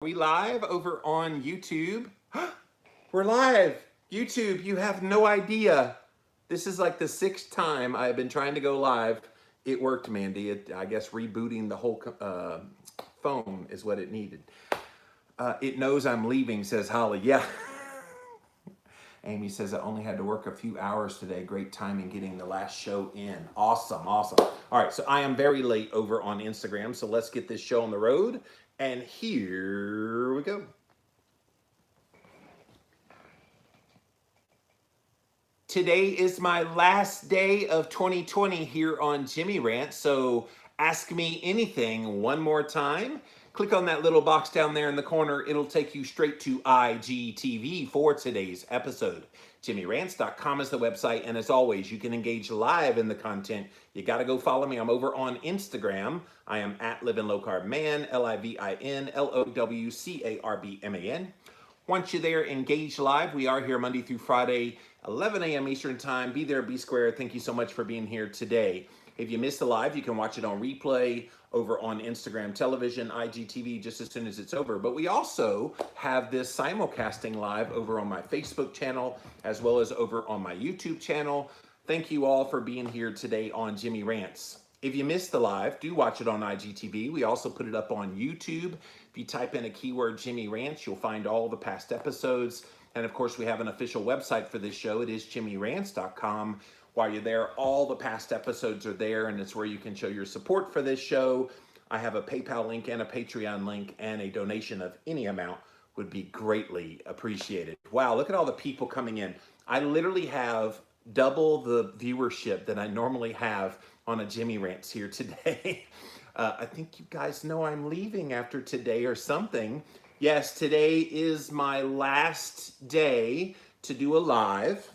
We live over on YouTube. We're live. YouTube, you have no idea. This is like the sixth time I've been trying to go live. It worked, Mandy. I guess rebooting the whole phone is what it needed. It knows I'm leaving, says Holly. Yeah. Amy says I only had to work a few hours today. Great timing getting the last show in. Awesome, awesome. All right, so I am very late over on Instagram, so let's get this show on the road. And here we go. Today is my last day of 2020 here on Jimmy Rants, so ask me anything one more time. Click on that little box down there in the corner. It'll take you straight to IGTV for today's episode. JimmyRants.com is the website, and as always, you can engage live in the content. You got to go follow me. I'm over on Instagram. I am at Living Low Carb Man, LIVINLOWCARBMAN. Once you're there, engage live. We are here Monday through Friday, 11 a.m. Eastern Time. Be there, be square. Thank you so much for being here today. If you missed the live, you can watch it on replay over on Instagram television, IGTV, just as soon as it's over. But we also have this simulcasting live over on my Facebook channel, as well as over on my YouTube channel. Thank you all for being here today on Jimmy Rants. If you missed the live, do watch it on IGTV. We also put it up on YouTube. If you type in a keyword Jimmy Rants, you'll find all the past episodes. And of course, we have an official website for this show. It is JimmyRants.com. While you're there, all the past episodes are there, and it's where you can show your support for this show. I have a PayPal link and a Patreon link, and a donation of any amount would be greatly appreciated. Wow, look at all the people coming in. I literally have double the viewership that I normally have on a Jimmy Rants here today. I think you guys know I'm leaving after today or something. Yes, today is my last day to do a live.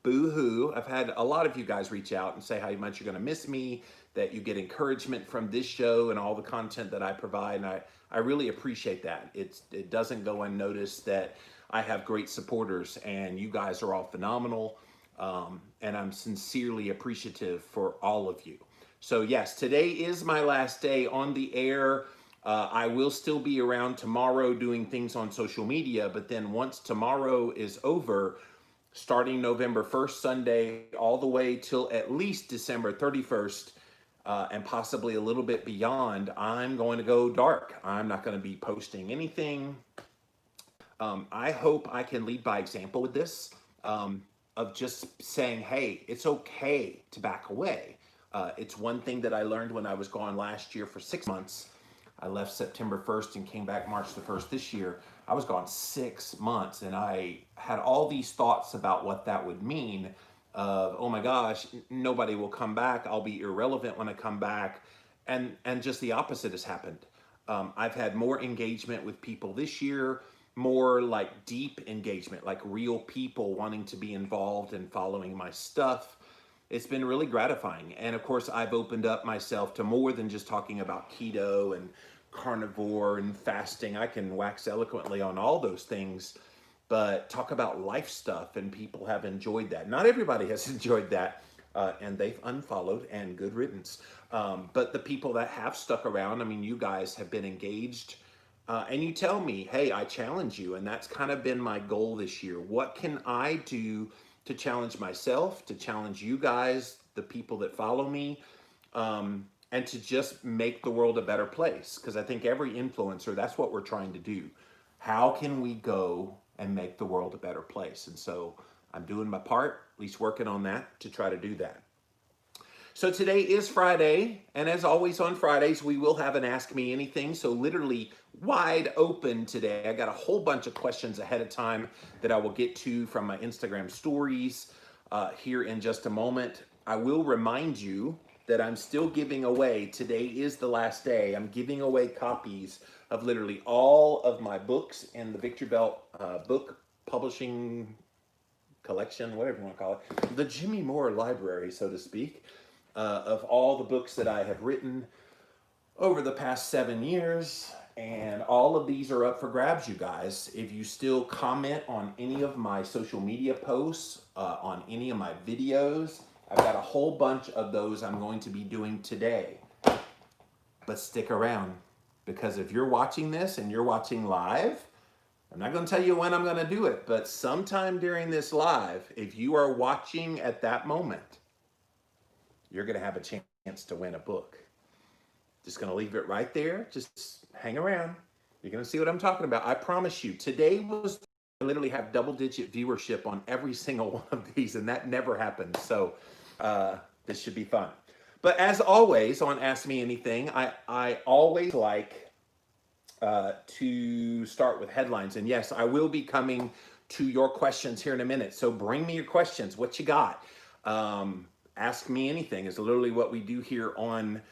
Boo-hoo. I've had a lot of you guys reach out and say how much you're going to miss me, that you get encouragement from this show and all the content that I provide, and I really appreciate that. It doesn't go unnoticed that I have great supporters, and you guys are all phenomenal, and I'm sincerely appreciative for all of you. So yes, today is my last day on the air. I will still be around tomorrow doing things on social media, but then once tomorrow is over, starting November 1st, Sunday, all the way till at least December 31st, and possibly a little bit beyond, I'm going to go dark. I'm not going to be posting anything. I hope I can lead by example with this, of just saying, hey, it's okay to back away. It's one thing that I learned when I was gone last year for 6 months. I left September 1st and came back March the 1st this year. I was gone 6 months, and I had all these thoughts about what that would mean of, oh my gosh, nobody will come back. I'll be irrelevant when I come back. And just the opposite has happened. I've had more engagement with people this year, more like deep engagement, like real people wanting to be involved and following my stuff. It's been really gratifying. And of course, I've opened up myself to more than just talking about keto and carnivore and fasting. I can wax eloquently on all those things, but talk about life stuff, and people have enjoyed that. Not everybody has enjoyed that, and they've unfollowed, and good riddance. But the people that have stuck around, I mean, you guys have been engaged, and you tell me, hey, I challenge you, and that's kind of been my goal this year. What can I do to challenge myself, to challenge you guys, the people that follow me, and to just make the world a better place? Because I think every influencer, that's what we're trying to do. How can we go and make the world a better place? And so I'm doing my part, at least working on that, to try to do that. So today is Friday, and as always on Fridays, we will have an Ask Me Anything. So literally wide open today. I got a whole bunch of questions ahead of time that I will get to from my Instagram stories here in just a moment. I will remind you that I'm still giving away, today is the last day, I'm giving away copies of literally all of my books in the Victory Belt book publishing collection, whatever you want to call it, the Jimmy Moore library, so to speak, of all the books that I have written over the past 7 years. And all of these are up for grabs, you guys. If you still comment on any of my social media posts, on any of my videos, I've got a whole bunch of those I'm going to be doing today. But stick around. Because if you're watching this and you're watching live, I'm not going to tell you when I'm going to do it, but sometime during this live, if you are watching at that moment, you're going to have a chance to win a book. Just going to leave it right there. Just hang around. You're going to see what I'm talking about. I promise you. Today was, I literally have double-digit viewership on every single one of these, and that never happens. So this should be fun. But as always on Ask Me Anything, I always like to start with headlines. And yes, I will be coming to your questions here in a minute. So bring me your questions. What you got? Ask Me Anything is literally what we do here on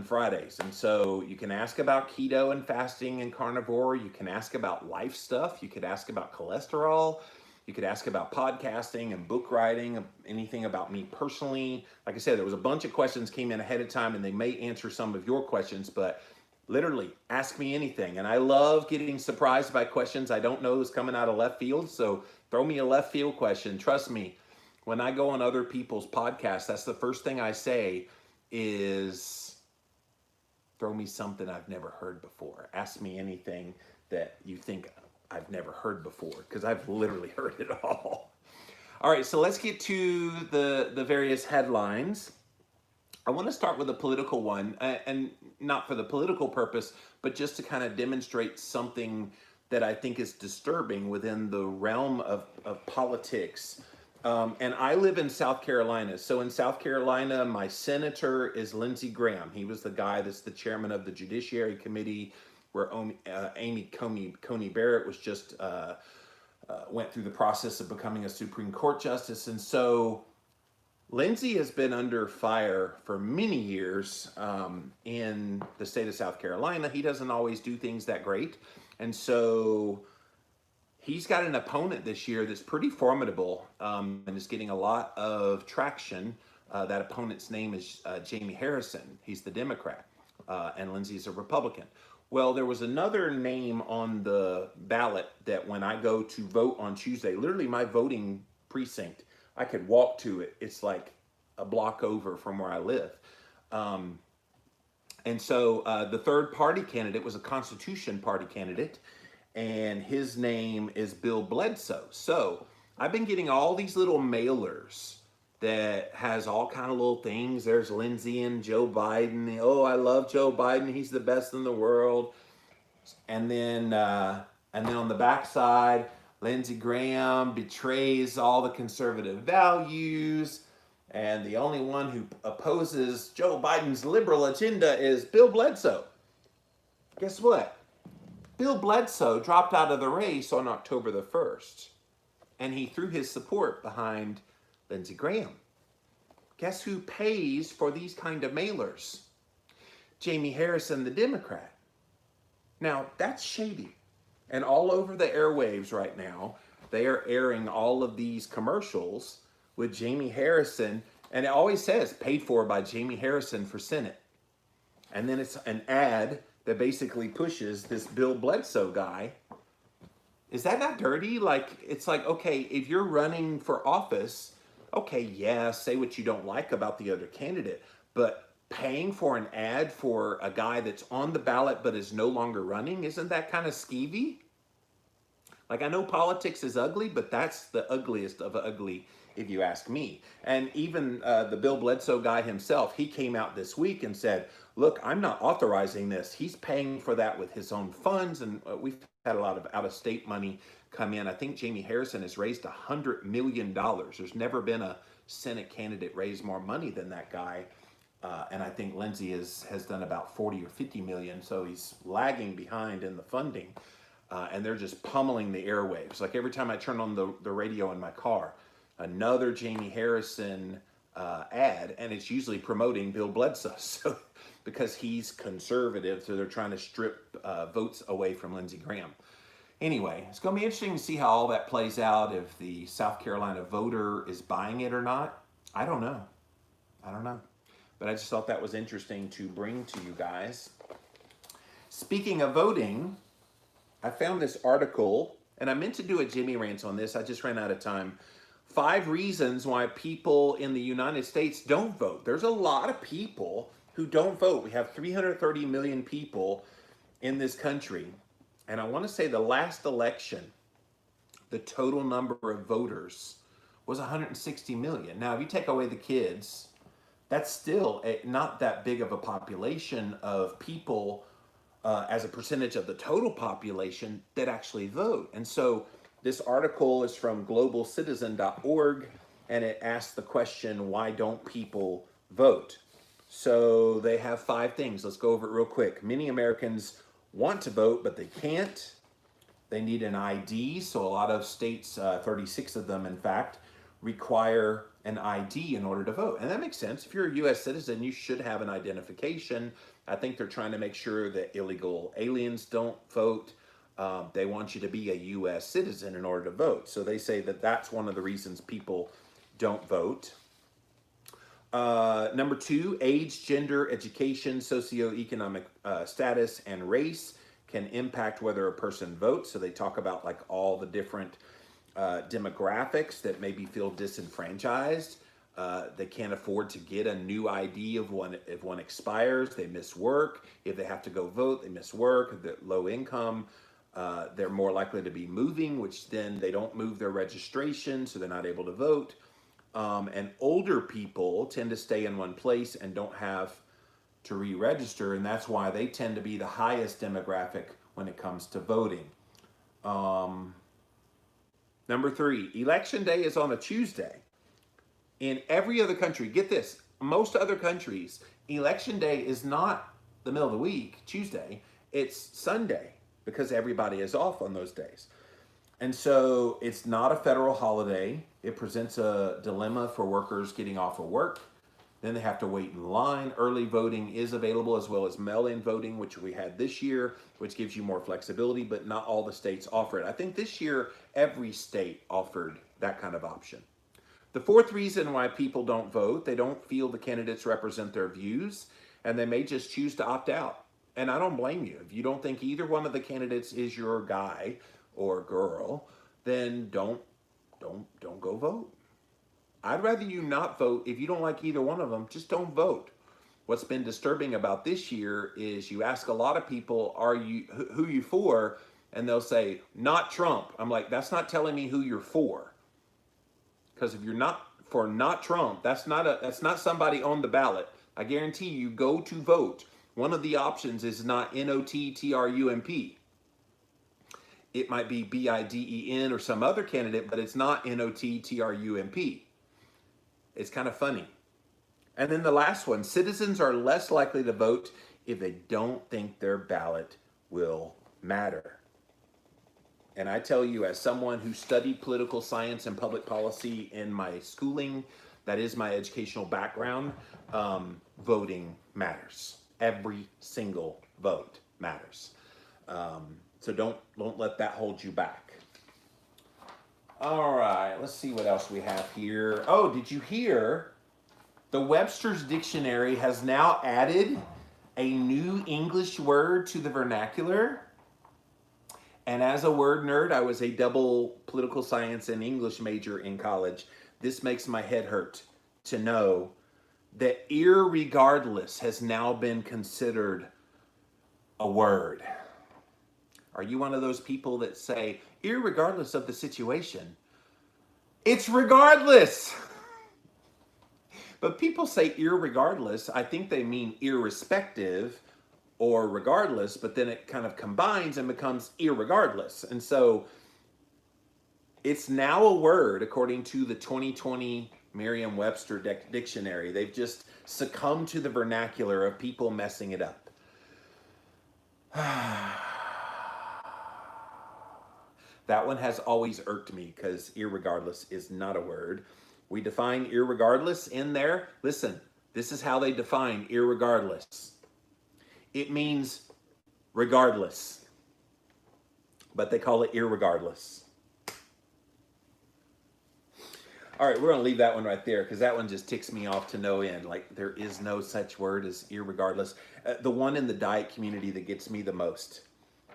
Fridays. And so you can ask about keto and fasting and carnivore. You can ask about life stuff. You could ask about cholesterol. You could ask about podcasting and book writing, anything about me personally. Like I said, there was a bunch of questions came in ahead of time, and they may answer some of your questions, but literally ask me anything. And I love getting surprised by questions I don't know is coming out of left field. So throw me a left field question. Trust me, when I go on other people's podcasts, that's the first thing I say is throw me something I've never heard before. Ask me anything that you think I've never heard before, because I've literally heard it all. All right, so let's get to the various headlines. I want to start with a political one, and not for the political purpose, but just to kind of demonstrate something that I think is disturbing within the realm of politics. And I live in South Carolina. So in South Carolina, my senator is Lindsey Graham. He was the guy that's the chairman of the Judiciary Committee, where Amy Coney Barrett was just went through the process of becoming a Supreme Court justice. And so Lindsey has been under fire for many years in the state of South Carolina. He doesn't always do things that great. And so he's got an opponent this year that's pretty formidable and is getting a lot of traction. That opponent's name is Jamie Harrison. He's the Democrat, and Lindsey's a Republican. Well, there was another name on the ballot that when I go to vote on Tuesday, literally my voting precinct, I could walk to it. It's like a block over from where I live. And so the third party candidate was a Constitution Party candidate, and his name is Bill Bledsoe. So I've been getting all these little mailers that has all kind of little things. There's Lindsey and Joe Biden. Oh, I love Joe Biden. He's the best in the world. And then on the backside, Lindsey Graham betrays all the conservative values. And the only one who opposes Joe Biden's liberal agenda is Bill Bledsoe. Guess what? Bill Bledsoe dropped out of the race on October the 1st. And he threw his support behind Lindsey Graham. Guess who pays for these kind of mailers? Jamie Harrison, the Democrat. Now, that's shady. And all over the airwaves right now, they are airing all of these commercials with Jamie Harrison. And it always says, paid for by Jamie Harrison for Senate. And then it's an ad that basically pushes this Bill Bledsoe guy. Is that not dirty? Like, it's like, okay, if you're running for office, okay, yeah, say what you don't like about the other candidate, but paying for an ad for a guy that's on the ballot but is no longer running, isn't that kind of skeevy? Like, I know politics is ugly, but that's the ugliest of ugly, if you ask me. And even the Bill Bledsoe guy himself, he came out this week and said, look, I'm not authorizing this. He's paying for that with his own funds, and we've had a lot of out-of-state money come in. I think Jamie Harrison has raised $100 million. There's never been a Senate candidate raise more money than that guy. And I think Lindsey has done about 40 or 50 million, so he's lagging behind in the funding. And they're just pummeling the airwaves. Like every time I turn on the radio in my car, another Jamie Harrison ad, and it's usually promoting Bill Bledsoe. So, because he's conservative, so they're trying to strip votes away from Lindsey Graham. Anyway, it's going to be interesting to see how all that plays out, if the South Carolina voter is buying it or not. I don't know. But I just thought that was interesting to bring to you guys. Speaking of voting, I found this article, and I meant to do a Jimmy Rants on this. I just ran out of time. 5 reasons why people in the United States don't vote. There's a lot of people who don't vote. We have 330 million people in this country, and I want to say the last election, the total number of voters was 160 million. Now, if you take away the kids, that's still not that big of a population of people as a percentage of the total population that actually vote. And so this article is from globalcitizen.org, and it asks the question, why don't people vote? So they have 5 things. Let's go over it real quick. Many Americans want to vote, but they can't. They need an ID. So a lot of states, 36 of them, in fact, require an ID in order to vote. And that makes sense. If you're a U.S. citizen, you should have an identification. I think they're trying to make sure that illegal aliens don't vote. They want you to be a U.S. citizen in order to vote. So they say that that's one of the reasons people don't vote. Number 2, age, gender, education, socioeconomic status, and race can impact whether a person votes. So they talk about like all the different demographics that maybe feel disenfranchised. They can't afford to get a new ID if one expires. They miss work. If they have to go vote, they miss work. They're low income. They're more likely to be moving, which then they don't move their registration, so they're not able to vote. And older people tend to stay in one place and don't have to re-register, and that's why they tend to be the highest demographic when it comes to voting. Number 3, election day is on a Tuesday. In every other country, get this, most other countries, election day is not the middle of the week, Tuesday, it's Sunday, because everybody is off on those days. And so it's not a federal holiday. It presents a dilemma for workers getting off of work. Then they have to wait in line. Early voting is available, as well as mail-in voting, which we had this year, which gives you more flexibility, but not all the states offer it. I think this year, every state offered that kind of option. The 4th reason why people don't vote, they don't feel the candidates represent their views, and they may just choose to opt out. And I don't blame you. If you don't think either one of the candidates is your guy or girl, then don't go vote. I'd rather you not vote. If you don't like either one of them, just don't vote. What's been disturbing about this year is you ask a lot of people, who you for? And they'll say, not Trump. I'm like, that's not telling me who you're for. Because if you're not for not Trump, that's not somebody on the ballot. I guarantee you go to vote. One of the options is not N-O-T-T-R-U-M-P. It might be B-I-D-E-N or some other candidate, but it's not N-O-T-T-R-U-M-P. It's kind of funny. And then the last one, citizens are less likely to vote if they don't think their ballot will matter. And I tell you, as someone who studied political science and public policy in my schooling, that is my educational background, voting matters. Every single vote matters. So don't let that hold you back. All right, let's see what else we have here. Oh, did you hear? The Webster's Dictionary has now added a new English word to the vernacular. And as a word nerd, I was a double political science and English major in college. This makes my head hurt to know that irregardless has now been considered a word. Are you one of those people that say, irregardless of the situation, it's regardless? But people say irregardless, I think they mean irrespective or regardless, but then it kind of combines and becomes irregardless. And so it's now a word according to the 2020 Merriam-Webster dictionary. They've just succumbed to the vernacular of people messing it up. That one has always irked me because irregardless is not a word. We define irregardless in there. Listen, this is how they define irregardless. It means regardless, but they call it irregardless. All right, we're going to leave that one right there because that one just ticks me off to no end. Like, there is no such word as irregardless. The one in the diet community that gets me the most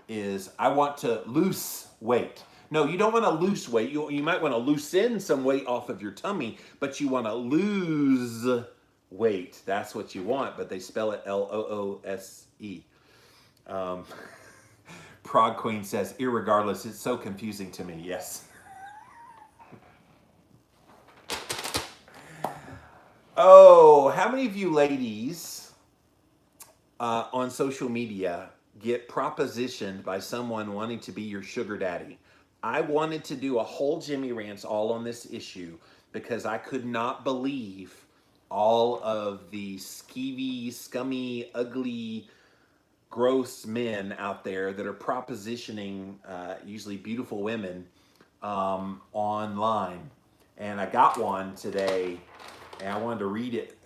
is, I want to lose weight. No, you don't want to lose weight. You might want to loosen some weight off of your tummy, but you want to lose weight. That's what you want, but they spell it L-O-O-S-E. Prog Queen says, irregardless, it's so confusing to me. Yes. Oh, how many of you ladies on social media get propositioned by someone wanting to be your sugar daddy? I wanted to do a whole Jimmy Rants all on this issue because I could not believe all of the skeevy, scummy, ugly, gross men out there that are propositioning usually beautiful women online. And I got one today and I wanted to read it.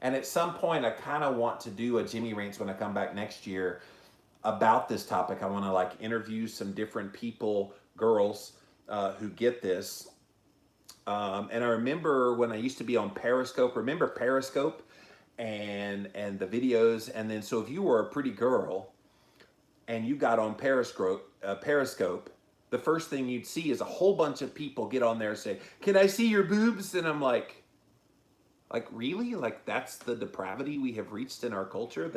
And at some point, I kind of want to do a Jimmy Rants when I come back next year about this topic. I want to like interview some different people, girls who get this. And I remember when I used to be on Periscope. Remember Periscope and the videos? And then so if you were a pretty girl and you got on Periscope, the first thing you'd see is a whole bunch of people get on there and say, "Can I see your boobs?" And I'm like really? Like that's the depravity we have reached in our culture,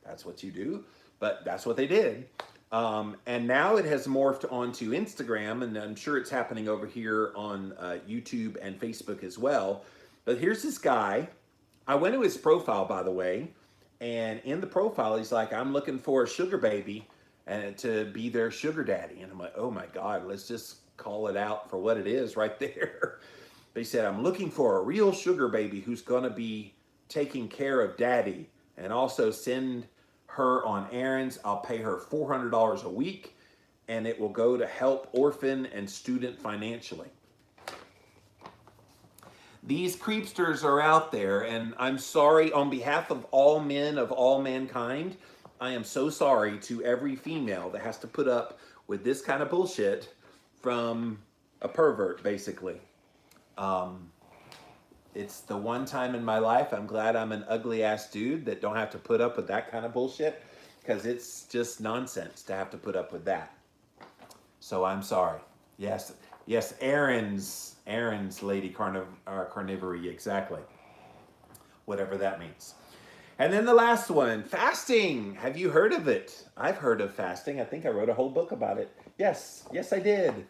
that's what you do? But that's what they did. And now it has morphed onto Instagram, and I'm sure it's happening over here on YouTube and Facebook as well. But here's this guy. I went to his profile, by the way, and in the profile, he's like, "I'm looking for a sugar baby and to be their sugar daddy." And I'm like, oh my God, let's just call it out for what it is right there. But he said, "I'm looking for a real sugar baby who's going to be taking care of daddy and also send her on errands. I'll pay her $400 a week and it will go to help orphan and student financially." These creepsters are out there, and I'm sorry on behalf of all men of all mankind. I am so sorry to every female that has to put up with this kind of bullshit from a pervert, basically. It's the one time in my life I'm glad I'm an ugly ass dude that don't have to put up with that kind of bullshit, because it's just nonsense to have to put up with that. So I'm sorry. Yes, Aaron's Lady Carnivore, exactly. Whatever that means. And then the last one, fasting. Have you heard of it? I've heard of fasting. I think I wrote a whole book about it. Yes, I did.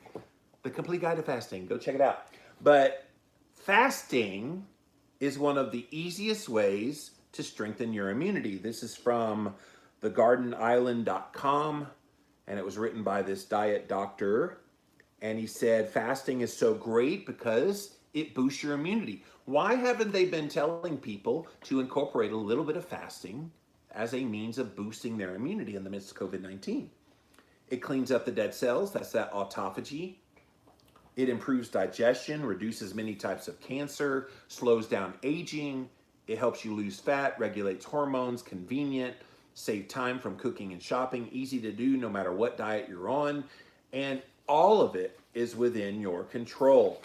The Complete Guide to Fasting. Go check it out. But fasting is one of the easiest ways to strengthen your immunity. This is from thegardenisland.com, and it was written by this diet doctor. And he said fasting is so great because it boosts your immunity. Why haven't they been telling people to incorporate a little bit of fasting as a means of boosting their immunity in the midst of COVID-19? It cleans up the dead cells. That's that autophagy. It improves digestion, reduces many types of cancer, slows down aging. It helps you lose fat, regulates hormones, convenient, save time from cooking and shopping, easy to do no matter what diet you're on. And all of it is within your control.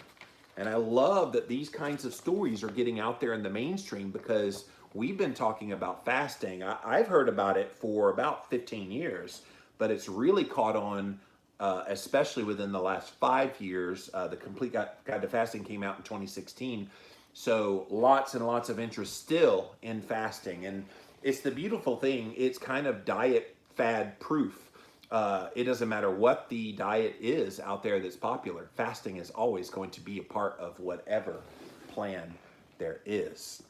And I love that these kinds of stories are getting out there in the mainstream, because we've been talking about fasting. I've heard about it for about 15 years, but it's really caught on, especially within the last 5 years. The Complete Guide to Fasting came out in 2016. So lots and lots of interest still in fasting. And it's the beautiful thing. It's kind of diet fad proof. It doesn't matter what the diet is out there that's popular. Fasting is always going to be a part of whatever plan there is.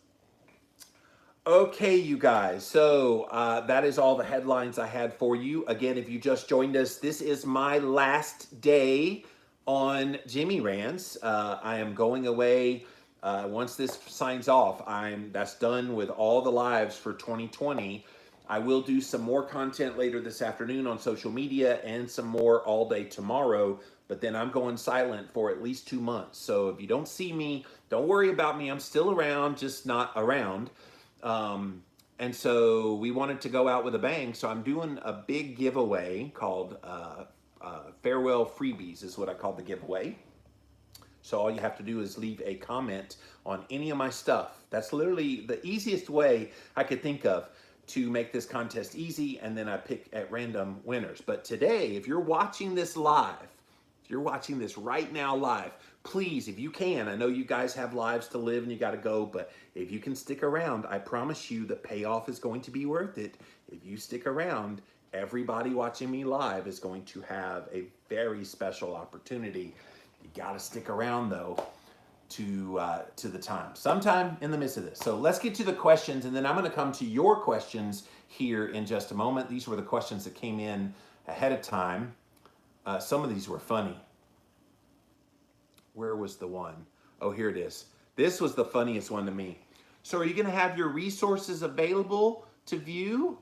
Okay, you guys, so that is all the headlines I had for you. Again, if you just joined us, this is my last day on Jimmy Rants. I am going away once this signs off. That's done with all the lives for 2020. I will do some more content later this afternoon on social media and some more all day tomorrow, but then I'm going silent for at least 2 months. So if you don't see me, don't worry about me. I'm still around, just not around. And so we wanted to go out with a bang. So I'm doing a big giveaway called Farewell Freebies is what I call the giveaway. So all you have to do is leave a comment on any of my stuff. That's literally the easiest way I could think of to make this contest easy, and then I pick at random winners. But today, if you're watching this live, if you're watching this right now live, please, if you can, I know you guys have lives to live and you got to go, but if you can stick around, I promise you the payoff is going to be worth it. If you stick around everybody watching me live is going to have a very special opportunity. You got to stick around though to the time, sometime in the midst of this. So let's get to the questions, and then I'm going to come to your questions here in just a moment. These were the questions that came in ahead of time. Some of these were funny. Where was the one? Oh, here it is. This was the funniest one to me. So are you going to have your resources available to view?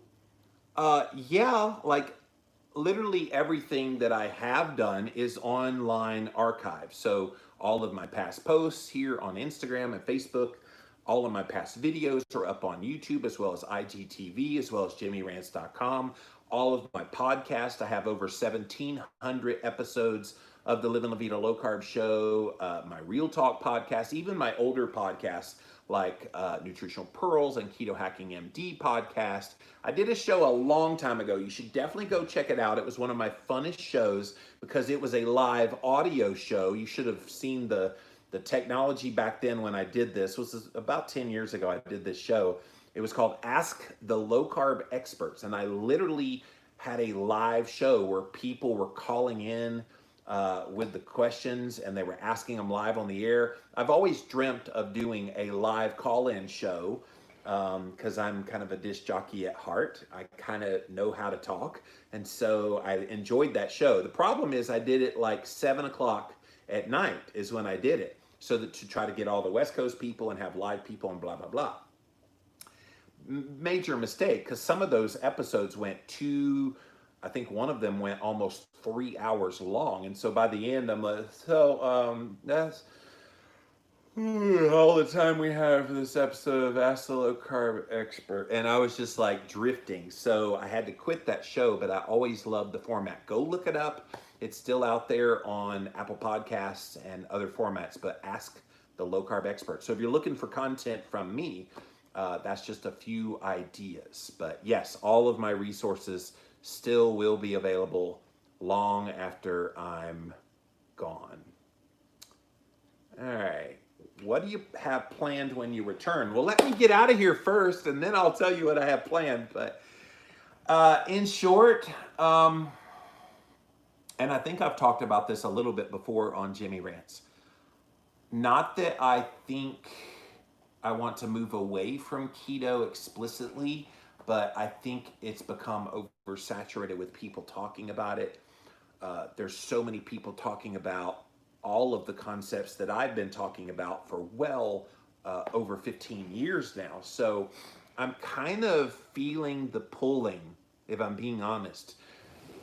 Yeah, like literally everything that I have done is online archive. So all of my past posts here on Instagram and Facebook, all of my past videos are up on YouTube, as well as IGTV, as well as jimmyrants.com. All of my podcasts, I have over 1,700 episodes of the Living La Vida Low Carb Show, my Real Talk podcast, even my older podcasts like Nutritional Pearls and Keto Hacking MD podcast. I did a show a long time ago. You should definitely go check it out. It was one of my funnest shows because it was a live audio show. You should have seen the technology back then when I did this. It was about 10 years ago I did this show. It was called Ask the Low Carb Experts. And I literally had a live show where people were calling in with the questions, and they were asking them live on the air. I've always dreamt of doing a live call-in show because I'm kind of a disc jockey at heart. I kind of know how to talk, and so I enjoyed that show. The problem is I did it like 7 o'clock at night is when I did it, so that to try to get all the West Coast people and have live people and blah, blah, blah. Major mistake, because some of those episodes went I think one of them went almost 3 hours long. And so by the end, I'm like, that's all the time we have for this episode of Ask the Low Carb Expert. And I was just like drifting. So I had to quit that show, but I always loved the format. Go look it up. It's still out there on Apple Podcasts and other formats, but Ask the Low Carb Expert. So if you're looking for content from me, that's just a few ideas. But yes, all of my resources still will be available long after I'm gone. All right. What do you have planned when you return? Well, let me get out of here first, and then I'll tell you what I have planned. But in short, and I think I've talked about this a little bit before on Jimmy Rants. Not that I think I want to move away from keto explicitly, but I think it's become oversaturated with people talking about it. There's so many people talking about all of the concepts that I've been talking about for over 15 years now. So I'm kind of feeling the pulling, if I'm being honest,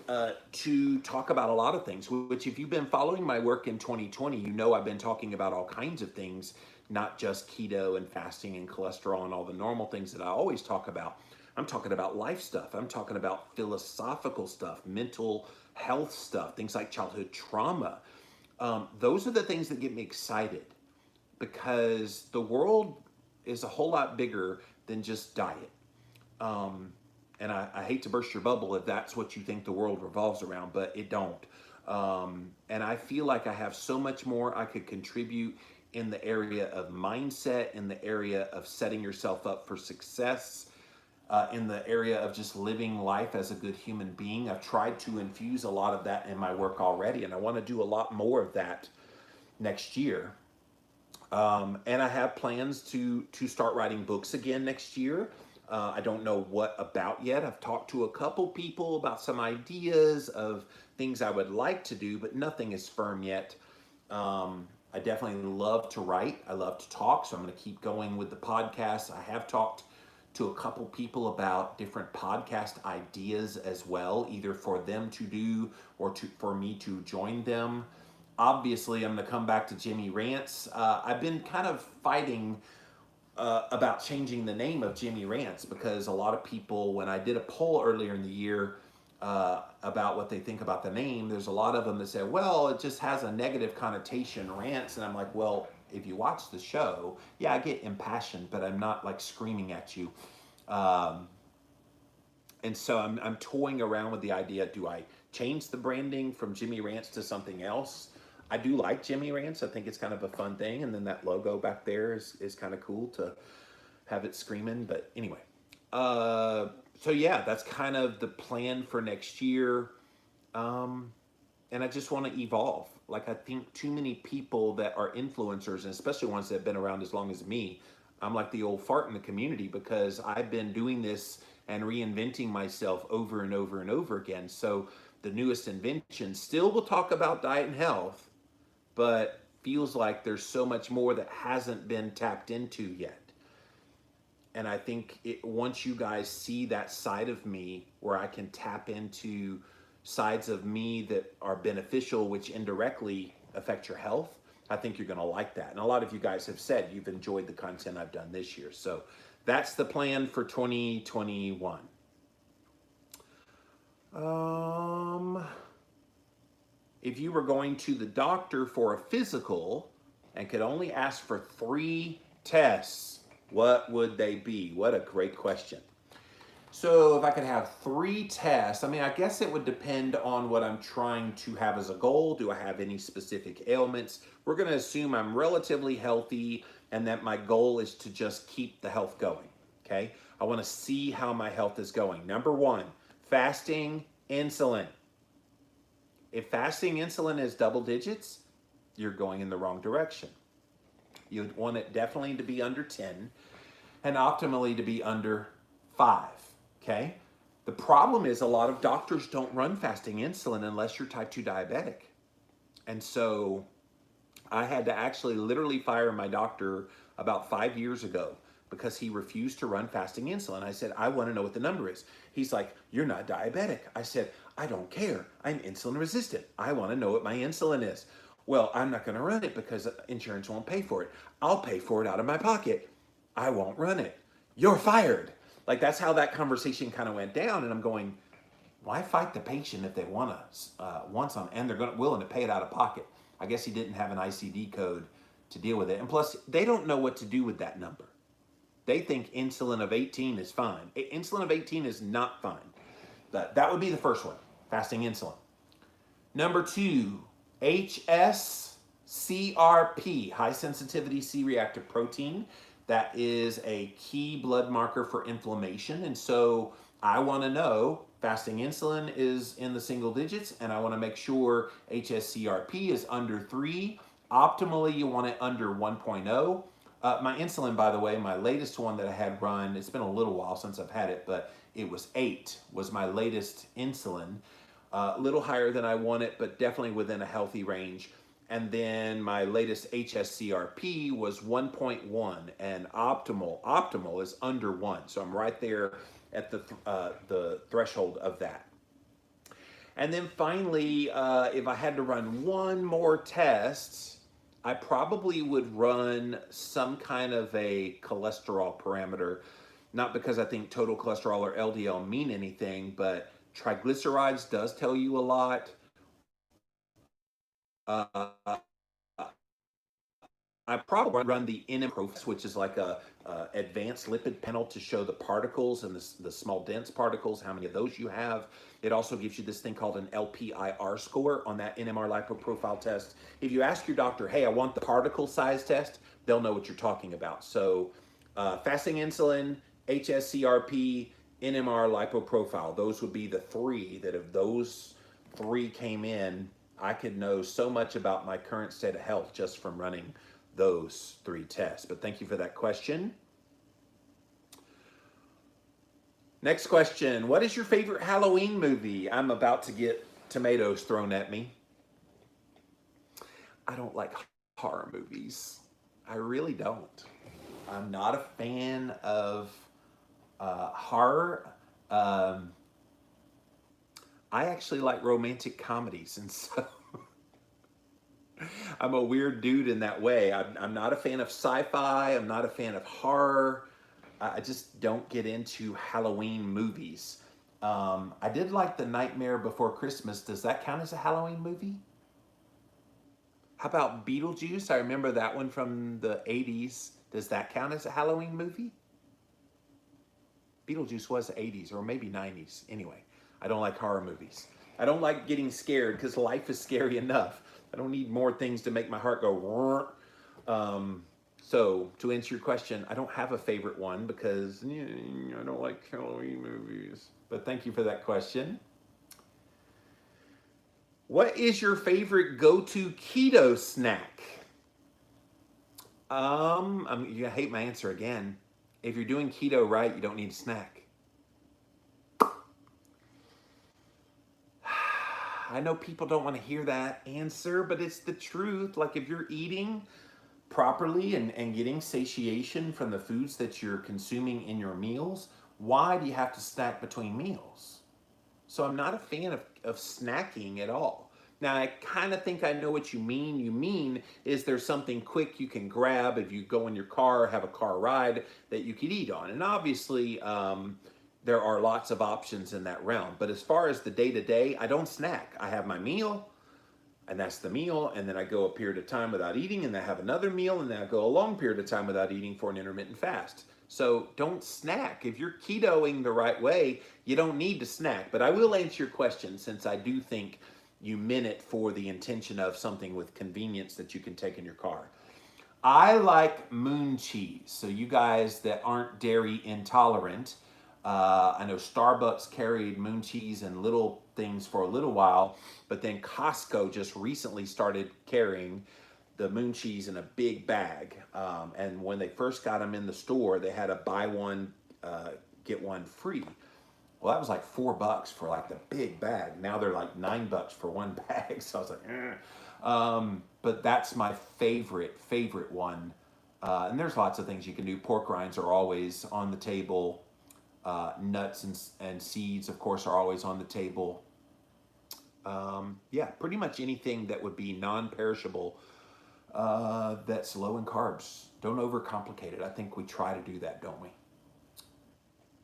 to talk about a lot of things, which if you've been following my work in 2020, you know I've been talking about all kinds of things, not just keto and fasting and cholesterol and all the normal things that I always talk about. I'm talking about life stuff. I'm talking about philosophical stuff, mental health stuff, things like childhood trauma. Those are the things that get me excited because the world is a whole lot bigger than just diet. And I hate to burst your bubble if that's what you think the world revolves around, but it don't. And I feel like I have so much more I could contribute in the area of mindset, in the area of setting yourself up for success, in the area of just living life as a good human being. I've tried to infuse a lot of that in my work already, and I want to do a lot more of that next year. And I have plans to start writing books again next year. I don't know what about yet. I've talked to a couple people about some ideas of things I would like to do, but nothing is firm yet. I definitely love to write. I love to talk, so I'm going to keep going with the podcast. I have talked to a couple people about different podcast ideas as well, either for them to do or for me to join them. Obviously, I'm going to come back to Jimmy Rants. I've been kind of fighting about changing the name of Jimmy Rants because a lot of people, when I did a poll earlier in the year about what they think about the name, there's a lot of them that say, well, it just has a negative connotation, rants. And I'm like, well, if you watch the show, yeah, I get impassioned, but I'm not like screaming at you. And so I'm toying around with the idea, do I change the branding from Jimmy Rants to something else? I do like Jimmy Rants. I think it's kind of a fun thing. And then that logo back there is kind of cool to have it screaming. But anyway, So yeah, that's kind of the plan for next year. Um, and I just want to evolve. Like I think too many people that are influencers, and especially ones that have been around as long as me, I'm like the old fart in the community because I've been doing this and reinventing myself over and over and over again. So the newest invention still will talk about diet and health, but feels like there's so much more that hasn't been tapped into yet. And I think once you guys see that side of me where I can tap into sides of me that are beneficial, which indirectly affect your health, I think you're going to like that. And a lot of you guys have said you've enjoyed the content I've done this year. So that's the plan for 2021. If you were going to the doctor for a physical and could only ask for 3 tests, what would they be? What a great question. So if I could have 3 tests, I mean, I guess it would depend on what I'm trying to have as a goal. Do I have any specific ailments? We're going to assume I'm relatively healthy and that my goal is to just keep the health going, okay? I want to see how my health is going. Number 1, fasting insulin. If fasting insulin is double digits, you're going in the wrong direction. You'd want it definitely to be under 10 and optimally to be under 5, okay? The problem is a lot of doctors don't run fasting insulin unless you're type 2 diabetic. And so I had to actually literally fire my doctor about 5 years ago because he refused to run fasting insulin. I said, I want to know what the number is. He's like, you're not diabetic. I said, I don't care. I'm insulin resistant. I want to know what my insulin is. Well, I'm not going to run it because insurance won't pay for it. I'll pay for it out of my pocket. I won't run it. You're fired. Like that's how that conversation kind of went down. And I'm going, why fight the patient if they want some and they're willing to pay it out of pocket? I guess he didn't have an ICD code to deal with it. And plus, they don't know what to do with that number. They think insulin of 18 is fine. Insulin of 18 is not fine. That would be the first one, fasting insulin. Number 2, HSCRP, high sensitivity C-reactive protein. That is a key blood marker for inflammation. And so I want to know fasting insulin is in the single digits, and I want to make sure HSCRP is under 3. Optimally, you want it under 1.0. My insulin, by the way, my latest one that I had run, it's been a little while since I've had it, but it was 8, was my latest insulin. A little higher than I want it, but definitely within a healthy range. And then my latest HSCRP was 1.1, and optimal is under 1. So I'm right there at the threshold of that. And then finally, if I had to run one more test, I probably would run some kind of a cholesterol parameter, not because I think total cholesterol or LDL mean anything, but triglycerides does tell you a lot. I probably run the NMPRO, which is like a advanced lipid panel to show the particles and the small dense particles, how many of those you have. It also gives you this thing called an LPIR score on that NMR lipoprofile test. If you ask your doctor, hey, I want the particle size test, they'll know what you're talking about. So fasting insulin, HSCRP, NMR lipoprofile, those would be the 3 that if those 3 came in, I could know so much about my current state of health just from running those 3 tests. But thank you for that question. Next question. What is your favorite Halloween movie? I'm about to get tomatoes thrown at me. I don't like horror movies. I really don't. I'm not a fan of horror. I actually like romantic comedies, and so I'm a weird dude in that way. I'm not a fan of sci-fi. I'm not a fan of horror. I just don't get into Halloween movies. I did like The Nightmare Before Christmas. Does that count as a Halloween movie? How about Beetlejuice? I remember that one from the 80s. Does that count as a Halloween movie? Beetlejuice was 80s or maybe 90s. Anyway, I don't like horror movies. I don't like getting scared because life is scary enough. I don't need more things to make my heart go. So to answer your question, I don't have a favorite one because I don't like Halloween movies. But thank you for that question. What is your favorite go-to keto snack? You hate my answer again. If you're doing keto right, you don't need a snack. I know people don't want to hear that answer, but it's the truth. Like if you're eating properly and getting satiation from the foods that you're consuming in your meals, why do you have to snack between meals? So I'm not a fan of snacking at all. Now I kind of think I know what you mean. You mean is there something quick you can grab if you go in your car, have a car ride that you could eat on? And obviously, there are lots of options in that realm. But as far as the day to day, I don't snack. I have my meal, and that's the meal, and then I go a period of time without eating, and then I have another meal, and then I go a long period of time without eating for an intermittent fast. So don't snack. If you're ketoing the right way, you don't need to snack. But I will answer your question since I do think you meant it for the intention of something with convenience that you can take in your car. I like moon cheese. So you guys that aren't dairy intolerant, I know Starbucks carried moon cheese and little things for a little while, but then Costco just recently started carrying the moon cheese in a big bag. And when they first got them in the store, they had a buy one, get one free. Well, that was like $4 for like the big bag. Now they're like $9 for one bag. So I was like, but that's my favorite one. And there's lots of things you can do. Pork rinds are always on the table. Nuts and seeds, of course, are always on the table. Yeah, pretty much anything that would be non-perishable that's low in carbs. Don't overcomplicate it. I think we try to do that, don't we?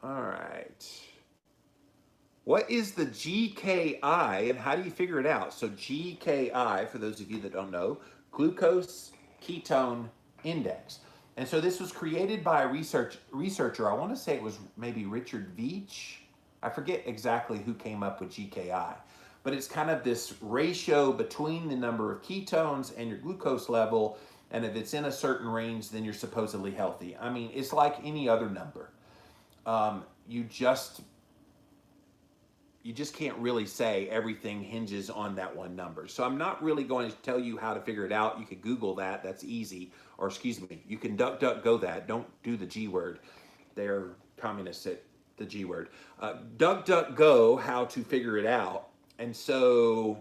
All right. What is the GKI and how do you figure it out? So GKI, for those of you that don't know, glucose ketone index. And so this was created by a researcher. I want to say it was maybe Richard Veach. I forget exactly who came up with GKI. But it's kind of this ratio between the number of ketones and your glucose level. And if it's in a certain range, then you're supposedly healthy. I mean, it's like any other number. You just can't really say everything hinges on that one number. So I'm not really going to tell you how to figure it out. You could Google that. That's easy. Or excuse me, you can DuckDuckGo that. Don't do the G word. They're communists at the G word. DuckDuckGo how to figure it out. And so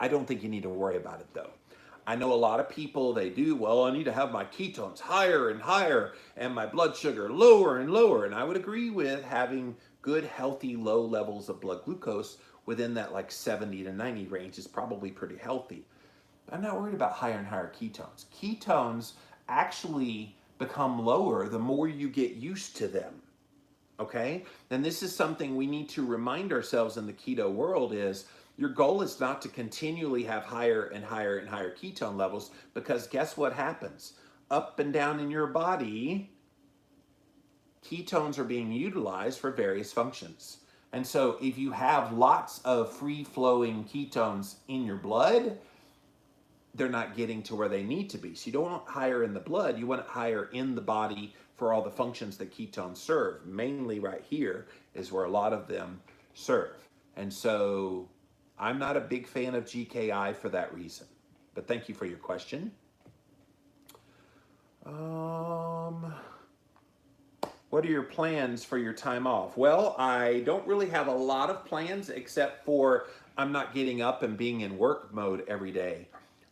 I don't think you need to worry about it though. I know a lot of people, they do, well, I need to have my ketones higher and higher and my blood sugar lower and lower. And I would agree with having good, healthy, low levels of blood glucose within that like 70 to 90 range is probably pretty healthy. I'm not worried about higher and higher ketones. Ketones actually become lower the more you get used to them. Okay? And this is something we need to remind ourselves in the keto world is your goal is not to continually have higher and higher and higher ketone levels because guess what happens? Up and down in your body, ketones are being utilized for various functions. And so if you have lots of free-flowing ketones in your blood, they're not getting to where they need to be. So you don't want higher in the blood, you want it higher in the body for all the functions that ketones serve. Mainly right here is where a lot of them serve. And so I'm not a big fan of GKI for that reason. But thank you for your question. What are your plans for your time off? Well, I don't really have a lot of plans except for I'm not getting up and being in work mode every day.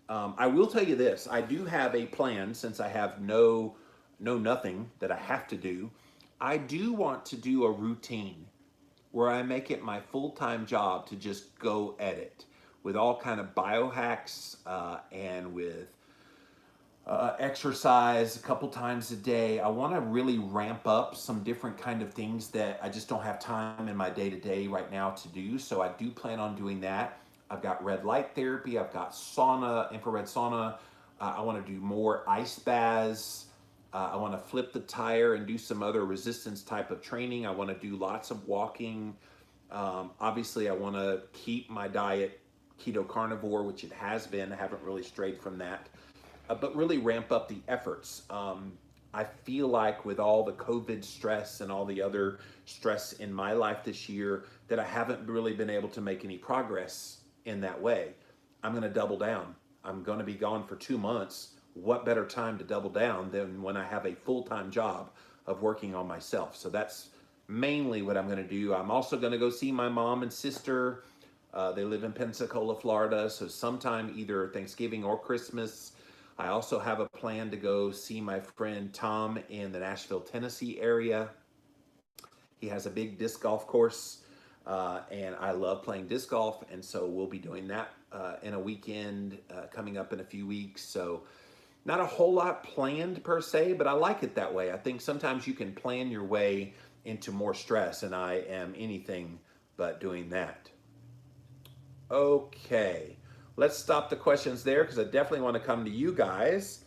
I will tell you this, I do have a plan since I have nothing that I have to do. I do want to do a routine where I make it my full-time job to just go at it with all kind of biohacks and with exercise a couple times a day. I want to really ramp up some different kind of things that I just don't have time in my day-to-day right now to do. So I do plan on doing that. I've got red light therapy. I've got sauna, infrared sauna. I want to do more ice baths. I want to flip the tire and do some other resistance type of training. I want to do lots of walking. Obviously, I want to keep my diet keto carnivore, which it has been. I haven't really strayed from that. but really ramp up the efforts. I feel like with all the COVID stress and all the other stress in my life this year, that I haven't really been able to make any progress in that way. I'm going to double down. I'm going to be gone for 2 months. What better time to double down than when I have a full-time job of working on myself? So that's mainly what I'm going to do. I'm also going to go see my mom and sister. They live in Pensacola, Florida. So sometime either Thanksgiving or Christmas. I also have a plan to go see my friend Tom in the Nashville, Tennessee area. He has a big disc golf course, and I love playing disc golf, and so we'll be doing that in a weekend coming up in a few weeks. So not a whole lot planned per se, but I like it that way. I think sometimes you can plan your way into more stress, and I am anything but doing that. Okay, let's stop the questions there because I definitely want to come to you guys.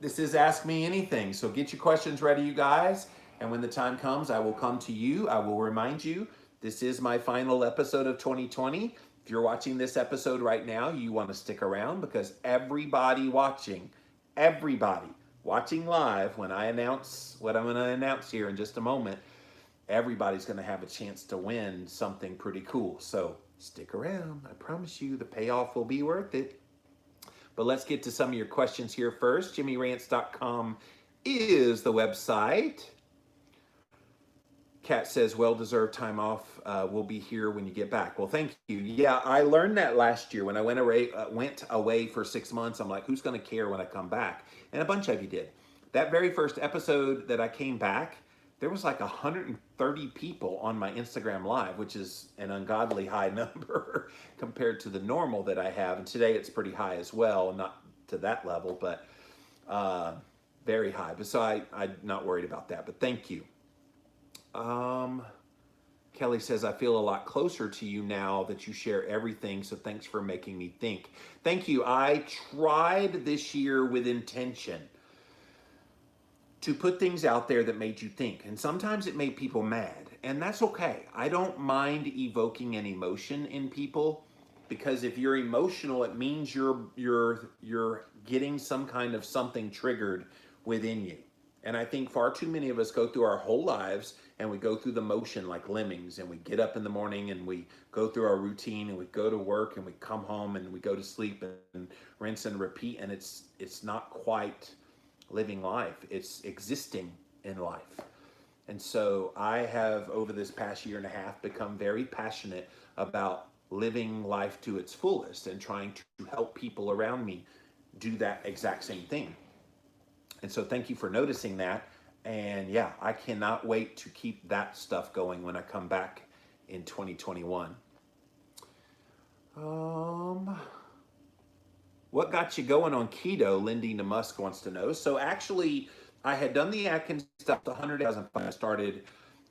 This is Ask Me Anything, so get your questions ready, you guys. And when the time comes, I will come to you. I will remind you, this is my final episode of 2020. If you're watching this episode right now, you want to stick around because everybody watching live, when I announce what I'm going to announce here in just a moment, everybody's going to have a chance to win something pretty cool. So stick around. I promise you the payoff will be worth it. But let's get to some of your questions here first. JimmyRants.com is the website. Kat says, well-deserved time off. We'll be here when you get back. Well, thank you. Yeah, I learned that last year when I went away for 6 months. I'm like, who's going to care when I come back? And a bunch of you did. That very first episode that I came back, there was like 130 people on my Instagram Live, which is an ungodly high number compared to the normal that I have. And today it's pretty high as well, not to that level, but very high. But so I'm not worried about that, but thank you. Kelly says, I feel a lot closer to you now that you share everything, so thanks for making me think. Thank you. I tried this year with intention to put things out there that made you think, and sometimes it made people mad, and that's okay. I don't mind evoking an emotion in people, because if you're emotional, it means you're getting some kind of something triggered within you. And I think far too many of us go through our whole lives and we go through the motion like lemmings, and we get up in the morning and we go through our routine and we go to work and we come home and we go to sleep and rinse and repeat, and it's not quite living life, it's existing in life. And so I have, over this past year and a half, become very passionate about living life to its fullest and trying to help people around me do that exact same thing. And so thank you for noticing that. And yeah, I cannot wait to keep that stuff going when I come back in 2021. What got you going on keto? Lindy Namusk wants to know. So actually, I had done the Atkins stuff, the 100 days I started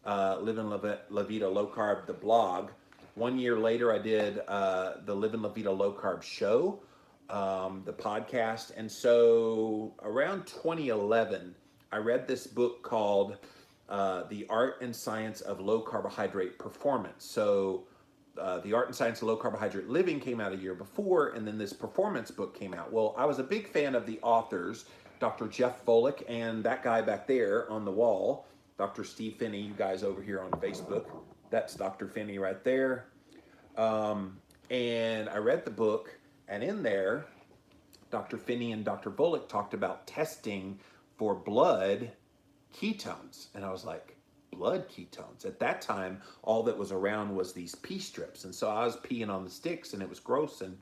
Living La Vida Low Carb, the blog. 1 year later, I did the Living La Vida Low Carb show, the podcast. And so around 2011, I read this book called The Art and Science of Low Carbohydrate Performance. So The Art and Science of Low Carbohydrate Living came out a year before, and then this performance book came out. Well, I was a big fan of the authors, Dr. Jeff Volek and that guy back there on the wall, Dr. Steve Finney, you guys over here on Facebook. That's Dr. Finney right there. And I read the book, and in there, Dr. Finney and Dr. Volek talked about testing for blood ketones. And I was like, blood ketones? At that time, all that was around was these pee strips. And so I was peeing on the sticks, and it was gross and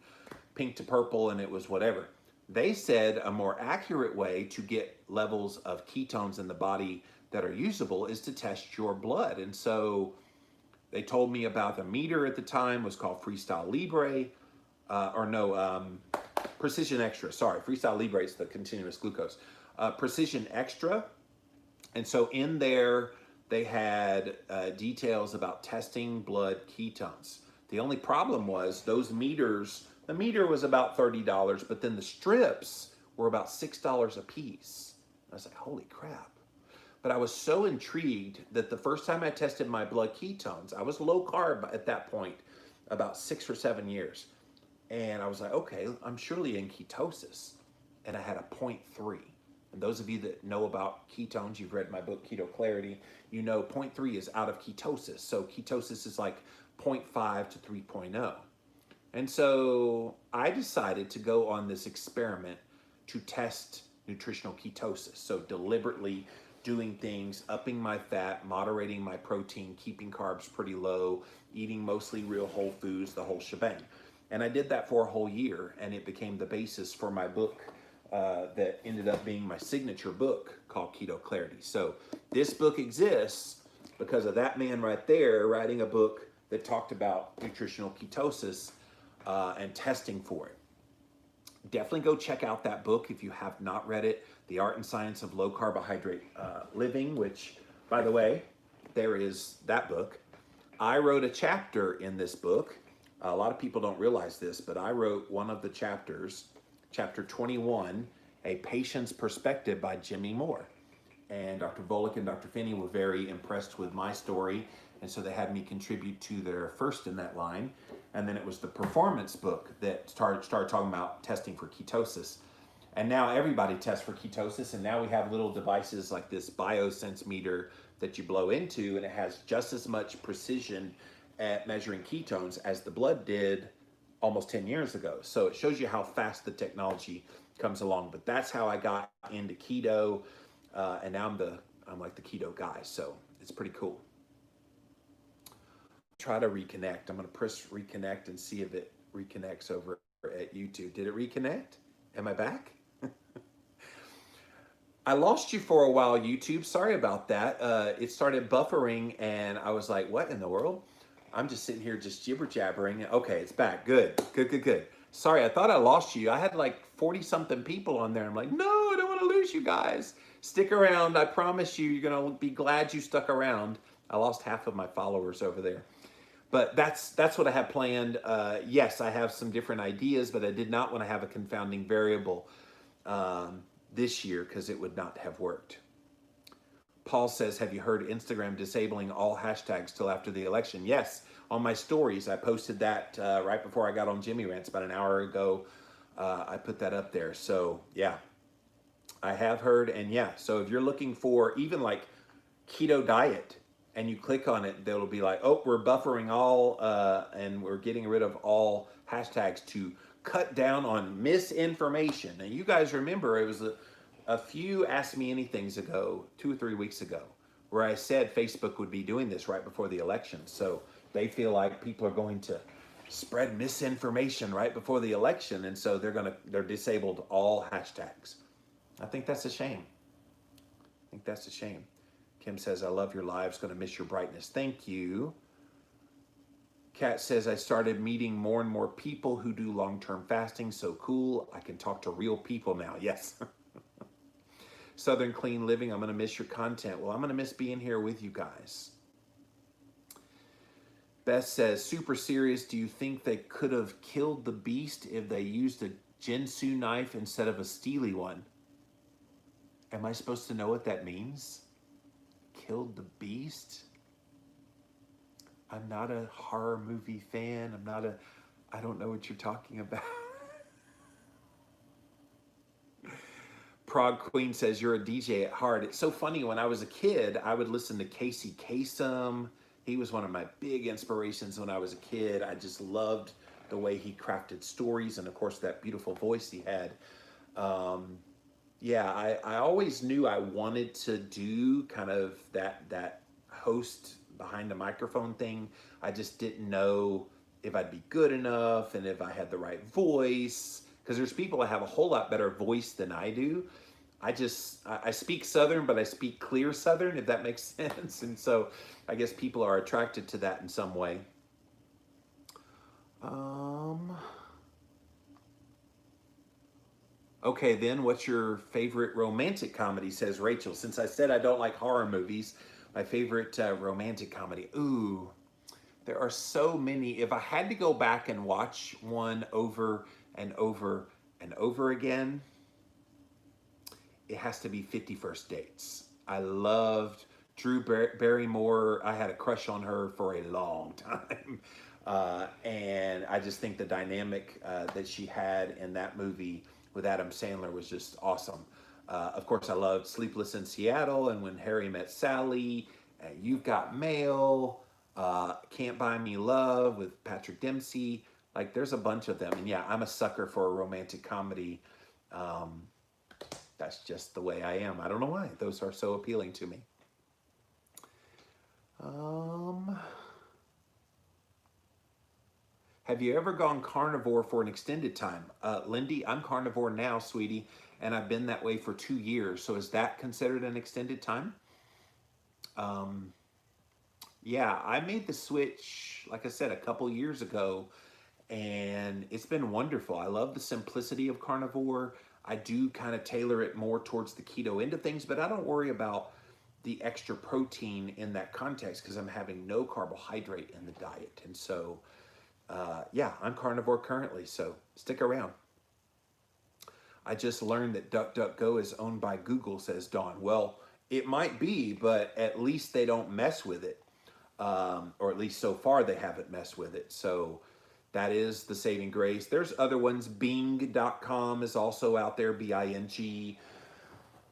pink to purple, and it was whatever. They said a more accurate way to get levels of ketones in the body that are usable is to test your blood. And so they told me about the meter at the time, was called Freestyle Libre, Precision Extra. Sorry, Freestyle Libre is the continuous glucose. Precision Extra. And so in there, they had details about testing blood ketones. The only problem was those meters, the meter was about $30, but then the strips were about $6 a piece. I was like, holy crap. But I was so intrigued that the first time I tested my blood ketones, I was low carb at that point, about 6 or 7 years. And I was like, okay, I'm surely in ketosis. and I had a point 0.3. And those of you that know about ketones, you've read my book, Keto Clarity, you know 0.3 is out of ketosis. So ketosis is like 0.5 to 3.0. And so I decided to go on this experiment to test nutritional ketosis. So deliberately doing things, upping my fat, moderating my protein, keeping carbs pretty low, eating mostly real whole foods, the whole shebang. And I did that for a whole year, and it became the basis for my book that ended up being my signature book called Keto Clarity. So this book exists because of that man right there writing a book that talked about nutritional ketosis and testing for it. Definitely go check out that book if you have not read it, The Art and Science of Low Carbohydrate Living, which, by the way, there is that book. I wrote a chapter in this book. A lot of people don't realize this, but I wrote one of the chapters, chapter 21, A Patient's Perspective by Jimmy Moore. And Dr. Volek and Dr. Finney were very impressed with my story, and so they had me contribute to their first in that line. And then it was the performance book that started talking about testing for ketosis. And now everybody tests for ketosis, and now we have little devices like this biosense meter that you blow into, and it has just as much precision at measuring ketones as the blood did almost 10 years ago. So it shows you how fast the technology comes along. But that's how I got into keto, and now I'm like the keto guy. So it's pretty cool. Try to reconnect. I'm going to press reconnect and see if it reconnects over at YouTube. Did it reconnect? Am I back? I lost you for a while, YouTube. Sorry about that. It started buffering, and I was like, what in the world? I'm just sitting here just jibber jabbering. Okay, it's back. Good. Sorry, I thought I lost you. I had like 40 something people on there. I'm like, no, I don't want to lose you guys. Stick around. I promise you, you're going to be glad you stuck around. I lost half of my followers over there. But that's what I have planned. Yes, I have some different ideas, but I did not want to have a confounding variable this year because it would not have worked. Paul says, have you heard Instagram disabling all hashtags till after the election? Yes, on my stories. I posted that right before I got on Jimmy Rants about an hour ago. I put that up there. So yeah, I have heard. And yeah, so if you're looking for even like keto diet, and you click on it, that'll be like, oh, we're buffering all, and we're getting rid of all hashtags to cut down on misinformation. Now, you guys remember it was a few Ask Me Anythings ago, 2 or 3 weeks ago, where I said Facebook would be doing this right before the election. So they feel like people are going to spread misinformation right before the election, and so they're disabled all hashtags. I think that's a shame. Kim says, I love your lives, going to miss your brightness. Thank you. Kat says, I started meeting more and more people who do long-term fasting. So cool. I can talk to real people now. Yes. Southern Clean Living, I'm going to miss your content. Well, I'm going to miss being here with you guys. Beth says, super serious. Do you think they could have killed the beast if they used a Jinsu knife instead of a steely one? Am I supposed to know what that means? Killed the beast? I'm not a horror movie fan. I don't know what you're talking about. Prague Queen says, you're a DJ at heart. It's so funny. When I was a kid, I would listen to Casey Kasem. He was one of my big inspirations when I was a kid. I just loved the way he crafted stories, and of course that beautiful voice he had. Yeah, I always knew I wanted to do kind of that host behind the microphone thing. I just didn't know if I'd be good enough and if I had the right voice, because there's people that have a whole lot better voice than I do. I speak Southern, but I speak clear Southern, if that makes sense. And so I guess people are attracted to that in some way. Okay, then what's your favorite romantic comedy, says Rachel. Since I said I don't like horror movies, my favorite romantic comedy. Ooh, there are so many. If I had to go back and watch one over and over and over again, it has to be 50 First Dates. I loved Drew Barrymore. I had a crush on her for a long time. And I just think the dynamic that she had in that movie with Adam Sandler was just awesome. Of course, I loved Sleepless in Seattle and When Harry Met Sally, You've Got Mail, Can't Buy Me Love with Patrick Dempsey. Like, there's a bunch of them. And yeah, I'm a sucker for a romantic comedy. Um, that's just the way I am. I don't know why. Those are so appealing to me. Have you ever gone carnivore for an extended time? Lindy, I'm carnivore now, sweetie, and I've been that way for 2 years. So is that considered an extended time? Um, yeah, I made the switch, like I said, a couple years ago, and it's been wonderful. I love the simplicity of carnivore. I do kind of tailor it more towards the keto end of things, but I don't worry about the extra protein in that context because I'm having no carbohydrate in the diet. And so, yeah, I'm carnivore currently, so stick around. I just learned that DuckDuckGo is owned by Google, says Dawn. Well, it might be, but at least they don't mess with it. Or at least so far they haven't messed with it. So that is the saving grace. There's other ones. Bing.com is also out there, Bing.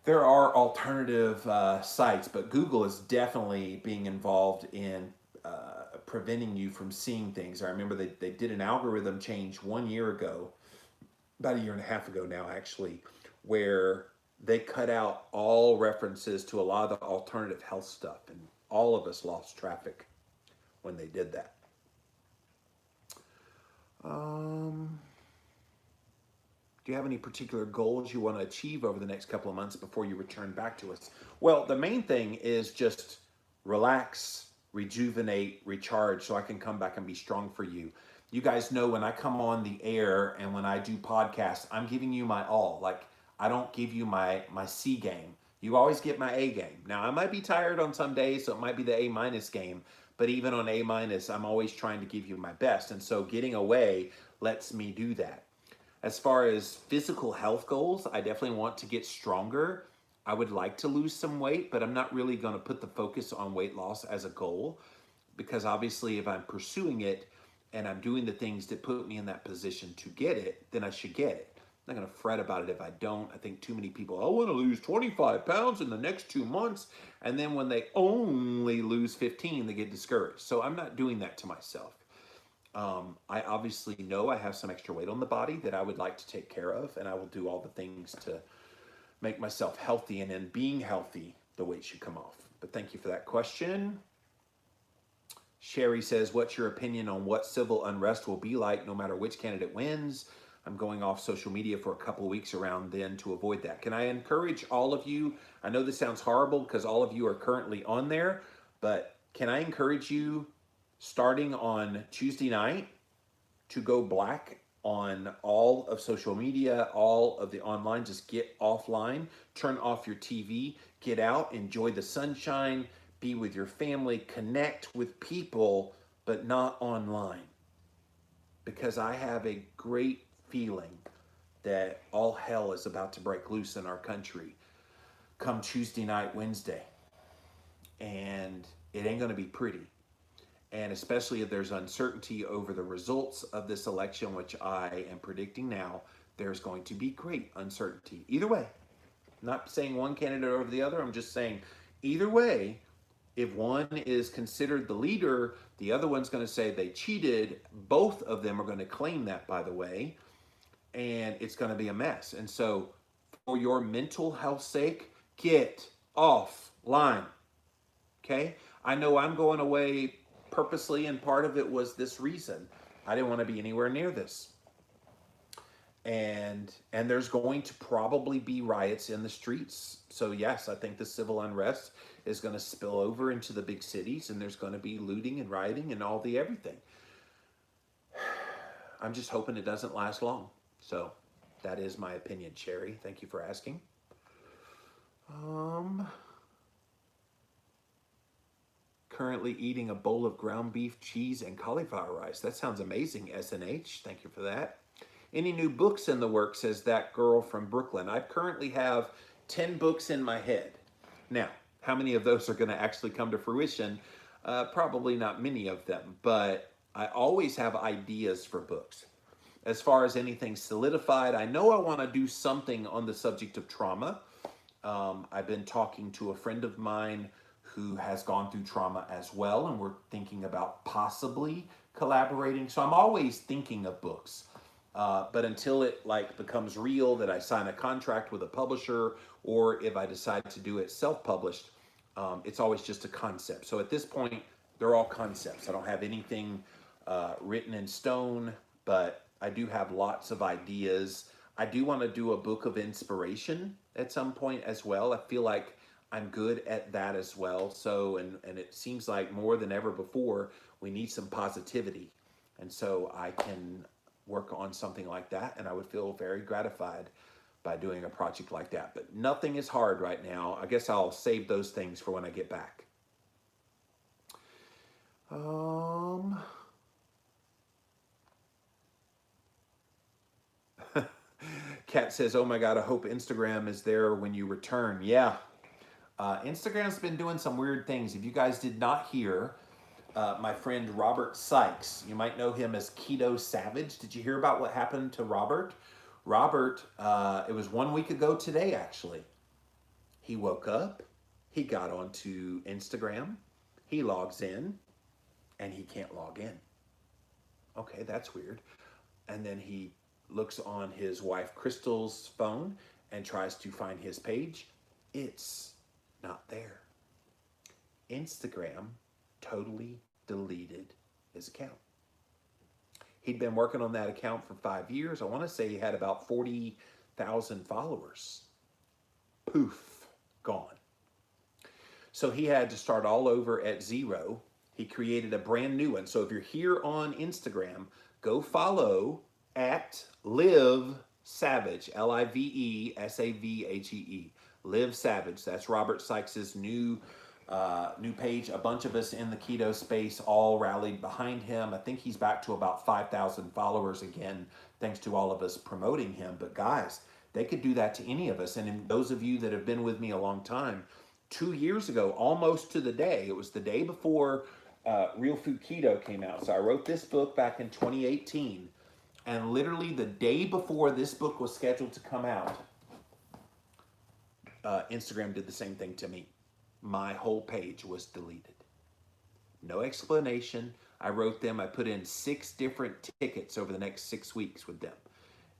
There are alternative sites, but Google is definitely being involved in preventing you from seeing things. I remember they did an algorithm change 1 year ago, about a year and a half ago now, actually, where they cut out all references to a lot of the alternative health stuff, and all of us lost traffic when they did that. Do you have any particular goals you want to achieve over the next couple of months before you return back to us? Well, the main thing is just relax, rejuvenate, recharge so I can come back and be strong for you. You guys know when I come on the air and when I do podcasts, I'm giving you my all. Like, I don't give you my C game. You always get my A game. Now, I might be tired on some days, so it might be the A minus game. But even on A minus, I'm always trying to give you my best. And so getting away lets me do that. As far as physical health goals, I definitely want to get stronger. I would like to lose some weight, but I'm not really going to put the focus on weight loss as a goal because obviously if I'm pursuing it and I'm doing the things that put me in that position to get it, then I should get it. I'm not going to fret about it if I don't. I think too many people, I want to lose 25 pounds in the next 2 months. And then when they only lose 15, they get discouraged. So I'm not doing that to myself. I obviously know I have some extra weight on the body that I would like to take care of, and I will do all the things to make myself healthy, and in being healthy, the weight should come off. But thank you for that question. Sherry says, what's your opinion on what civil unrest will be like no matter which candidate wins? I'm going off social media for a couple of weeks around then to avoid that. Can I encourage all of you? I know this sounds horrible because all of you are currently on there, but can I encourage you starting on Tuesday night to go black on all of social media, all of the online? Just get offline, turn off your TV, get out, enjoy the sunshine, be with your family, connect with people, but not online. Because I have a great feeling that all hell is about to break loose in our country come Tuesday night, Wednesday. And it ain't going to be pretty. And especially if there's uncertainty over the results of this election, which I am predicting now, there's going to be great uncertainty. Either way, I'm not saying one candidate over the other. I'm just saying either way, if one is considered the leader, the other one's going to say they cheated. Both of them are going to claim that, by the way, and it's going to be a mess. And so for your mental health sake, get offline. Okay? I know I'm going away purposely, and part of it was this reason. I didn't want to be anywhere near this. And there's going to probably be riots in the streets. So yes, I think the civil unrest is going to spill over into the big cities, and there's going to be looting and rioting and all the everything. I'm just hoping it doesn't last long. So that is my opinion, Sherry. Thank you for asking. Currently eating a bowl of ground beef, cheese, and cauliflower rice. That sounds amazing, SNH. Thank you for that. Any new books in the works, says that girl from Brooklyn. I currently have 10 books in my head. Now, how many of those are going to actually come to fruition? Probably not many of them, but I always have ideas for books. as far as anything solidified. I know I want to do something on the subject of trauma. I've been talking to a friend of mine who has gone through trauma as well, and we're thinking about possibly collaborating. So I'm always thinking of books. But until it like becomes real that I sign a contract with a publisher, or if I decide to do it self-published, it's always just a concept. So at this point, they're all concepts. I don't have anything written in stone, but I do have lots of ideas. I do want to do a book of inspiration at some point as well. I feel like I'm good at that as well. So, and it seems like more than ever before, we need some positivity. And so I can work on something like that, and I would feel very gratified by doing a project like that. But nothing is hard right now. I guess I'll save those things for when I get back. Kat says, oh my God, I hope Instagram is there when you return. Yeah. Instagram's been doing some weird things. If you guys did not hear, my friend Robert Sykes, you might know him as Keto Savage. Did you hear about what happened to Robert? Robert, it was 1 week ago today, actually. He woke up, he got onto Instagram, he logs in, and he can't log in. Okay, that's weird. And then he looks on his wife Crystal's phone and tries to find his page. It's not there. Instagram totally deleted his account. He'd been working on that account for 5 years. I want to say he had about 40,000 followers. Poof, gone. So he had to start all over at zero. He created a brand new one. So if you're here on Instagram, go follow at Live Savage, Livesavage, Live Savage. That's Robert Sykes's new page. A bunch of us in the keto space all rallied behind him. I think he's back to about 5,000 followers again, thanks to all of us promoting him. But guys, they could do that to any of us. And those of you that have been with me a long time, 2 years ago, almost to the day, it was the day before Real Food Keto came out. So I wrote this book back in 2018. And literally the day before this book was scheduled to come out, Instagram did the same thing to me. My whole page was deleted. No explanation. I wrote them. I put in 6 different tickets over the next 6 weeks with them.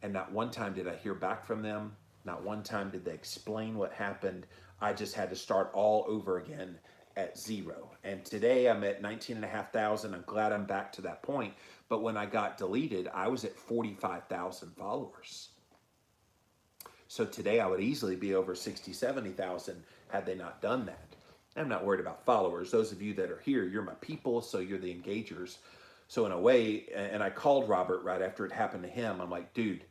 And not one time did I hear back from them. Not one time did they explain what happened. I just had to start all over again at zero. And today I'm at 19,500. I'm glad I'm back to that point. But when I got deleted, I was at 45,000 followers. So today I would easily be over 60, 70,000 had they not done that. I'm not worried about followers. Those of you that are here, you're my people, so you're the engagers. So in a way, and I called Robert right after it happened to him. I'm like, dude,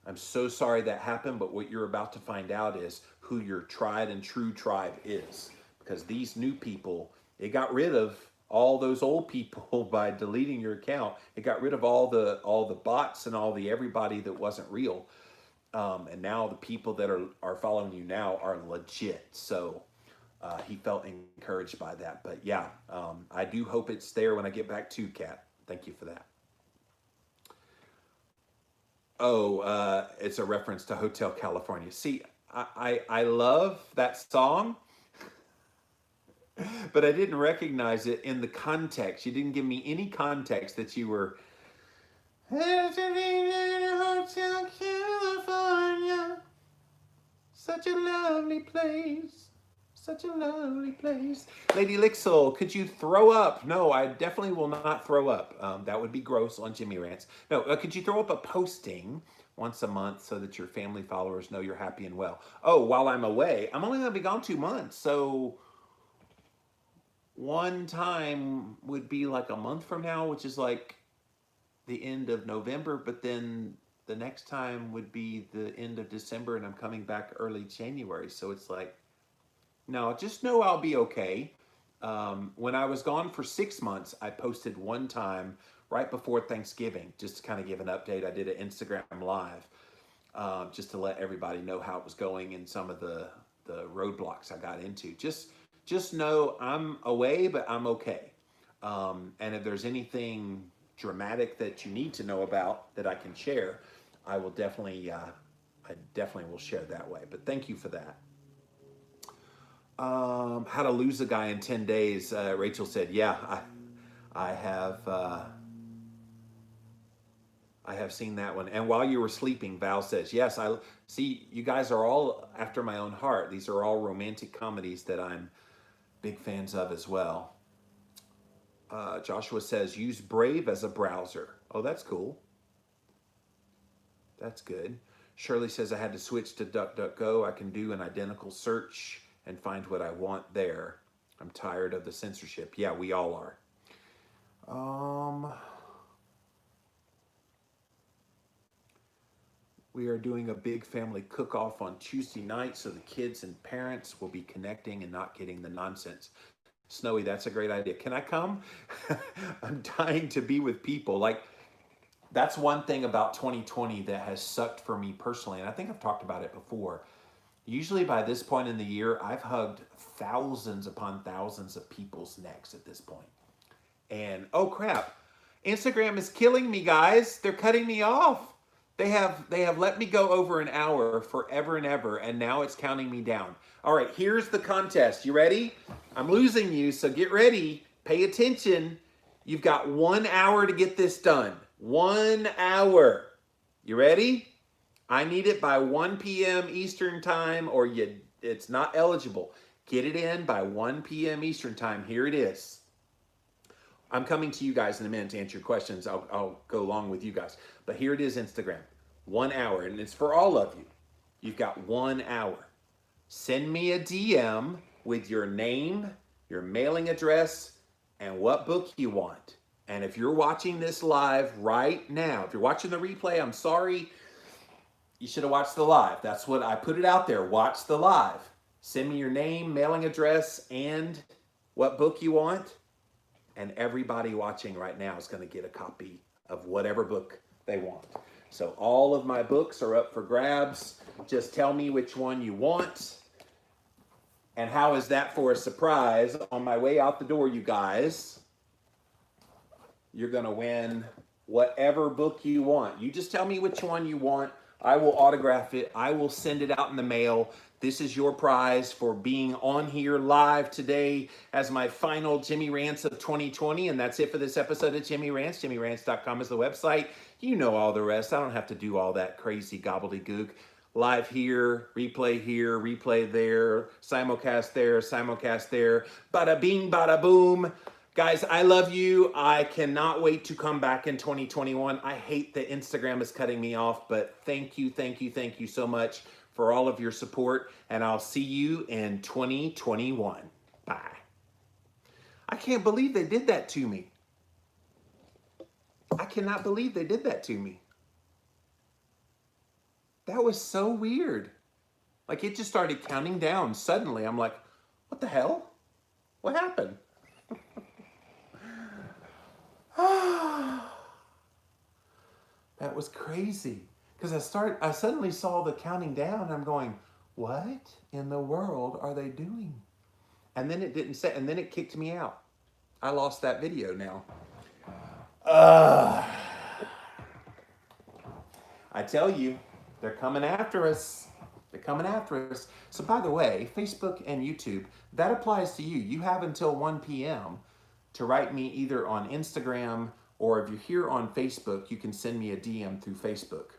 I'm so sorry that happened, but what you're about to find out is who your tried and true tribe is. Because these new people, it got rid of all those old people by deleting your account. It got rid of all the bots and all the everybody that wasn't real. And now the people that are following you now are legit. So he felt encouraged by that. But yeah, I do hope it's there when I get back to Kat. Thank you for that. Oh, it's a reference to Hotel California. See, I love that song, but I didn't recognize it in the context. You didn't give me any context that you were Hotel California, such a lovely place. Such a lovely place. Lady Lixel, could you throw up? No, I definitely will not throw up. That would be gross on Jimmy Rants. No, could you throw up a posting once a month so that your family followers know you're happy and well? Oh, while I'm away, I'm only going to be gone 2 months. So one time would be like a month from now, which is like the end of November. But then the next time would be the end of December, and I'm coming back early January. So it's like, no, just know I'll be okay. When I was gone for 6 months, I posted one time right before Thanksgiving, just to kind of give an update. I did an Instagram live, just to let everybody know how it was going and some of the roadblocks I got into. Just know I'm away, but I'm okay. And if there's anything dramatic that you need to know about that I can share, I will definitely, I definitely will share that way. But thank you for that. How to lose a guy in 10 days. Rachel said, yeah, I have seen that one. And while you were sleeping, Val says, yes, I see you guys are all after my own heart. These are all romantic comedies that I'm big fans of as well. Joshua says, use Brave as a browser. Oh, that's cool. That's good. Shirley says, I had to switch to DuckDuckGo. I can do an identical search and find what I want there. I'm tired of the censorship. Yeah, we all are. We are doing a big family cook-off on Tuesday night, so the kids and parents will be connecting and not getting the nonsense. Snowy, that's a great idea. Can I come? I'm dying to be with people. Like, that's one thing about 2020 that has sucked for me personally, and I think I've talked about it before. Usually by this point in the year, I've hugged thousands upon thousands of people's necks at this point. And, oh crap, Instagram is killing me, guys. They're cutting me off. They have let me go over an hour forever and ever, and now it's counting me down. All right, here's the contest. You ready? I'm losing you, so get ready. Pay attention. You've got 1 hour to get this done. 1 hour. You ready? I need it by 1 p.m. Eastern time, or it's not eligible. Get it in by 1 p.m. Eastern time. Here it is. I'm coming to you guys in a minute to answer your questions. I'll go along with you guys. But here it is, Instagram. 1 hour, and it's for all of you. You've got 1 hour. Send me a DM with your name, your mailing address, and what book you want. And if you're watching this live right now, if you're watching the replay, I'm sorry. You should have watched the live. That's what I put it out there. Watch the live. Send me your name, mailing address, and what book you want. And everybody watching right now is going to get a copy of whatever book they want. So all of my books are up for grabs. Just tell me which one you want. And how is that for a surprise? On my way out the door, you guys, you're going to win whatever book you want. You just tell me which one you want. I will autograph it. I will send it out in the mail. This is your prize for being on here live today as my final Jimmy Rants of 2020. And that's it for this episode of Jimmy Rants. JimmyRants.com is the website. You know all the rest. I don't have to do all that crazy gobbledygook. Live here, replay there, simulcast there, bada bing, bada boom. Guys, I love you. I cannot wait to come back in 2021. I hate that Instagram is cutting me off, but thank you so much for all of your support, and I'll see you in 2021. Bye. I can't believe they did that to me. I cannot believe they did that to me. That was so weird. Like, it just started counting down suddenly. I'm like, what the hell? What happened? That was crazy. Because I suddenly saw the counting down, and I'm going, what in the world are they doing? And then it didn't say, and then it kicked me out. I lost that video now. I tell you, they're coming after us. They're coming after us. So by the way, Facebook and YouTube, that applies to you. You have until 1 p.m. to write me either on Instagram, or if you're here on Facebook, you can send me a DM through Facebook.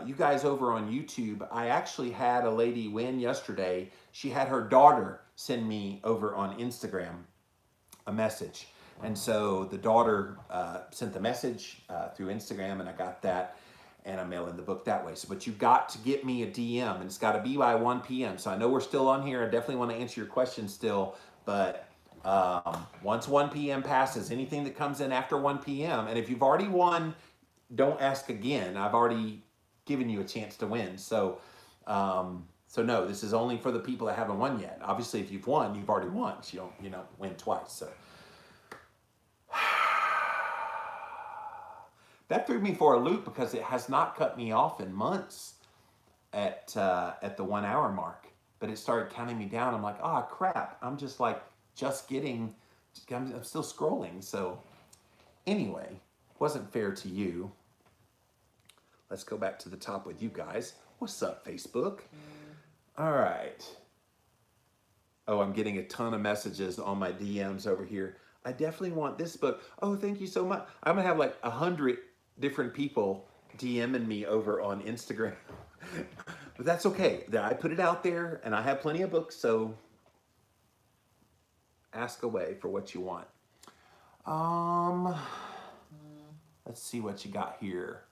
You guys over on YouTube, I actually had a lady win yesterday. She had her daughter send me over on Instagram a message. And so the daughter sent the message through Instagram, and I got that, and I'm mailing the book that way. So, but you've got to get me a DM, and it's got to be by 1 p.m. So I know we're still on here. I definitely want to answer your questions still, but once 1 p.m. passes, anything that comes in after 1 p.m., and if you've already won, don't ask again. I've already given you a chance to win. So, no, this is only for the people that haven't won yet. Obviously, if you've won, you've already won. So you don't, win twice. So that threw me for a loop because it has not cut me off in months at the 1 hour mark. But it started counting me down. I'm like, oh crap! I'm still scrolling. So anyway, wasn't fair to you. Let's go back to the top with you guys. What's up, Facebook? All right. Oh, I'm getting a ton of messages on my DMs over here. I definitely want this book. Oh, thank you so much. I'm gonna have like 100 different people DMing me over on Instagram. But that's okay. I put it out there and I have plenty of books, so ask away for what you want. Let's see what you got here.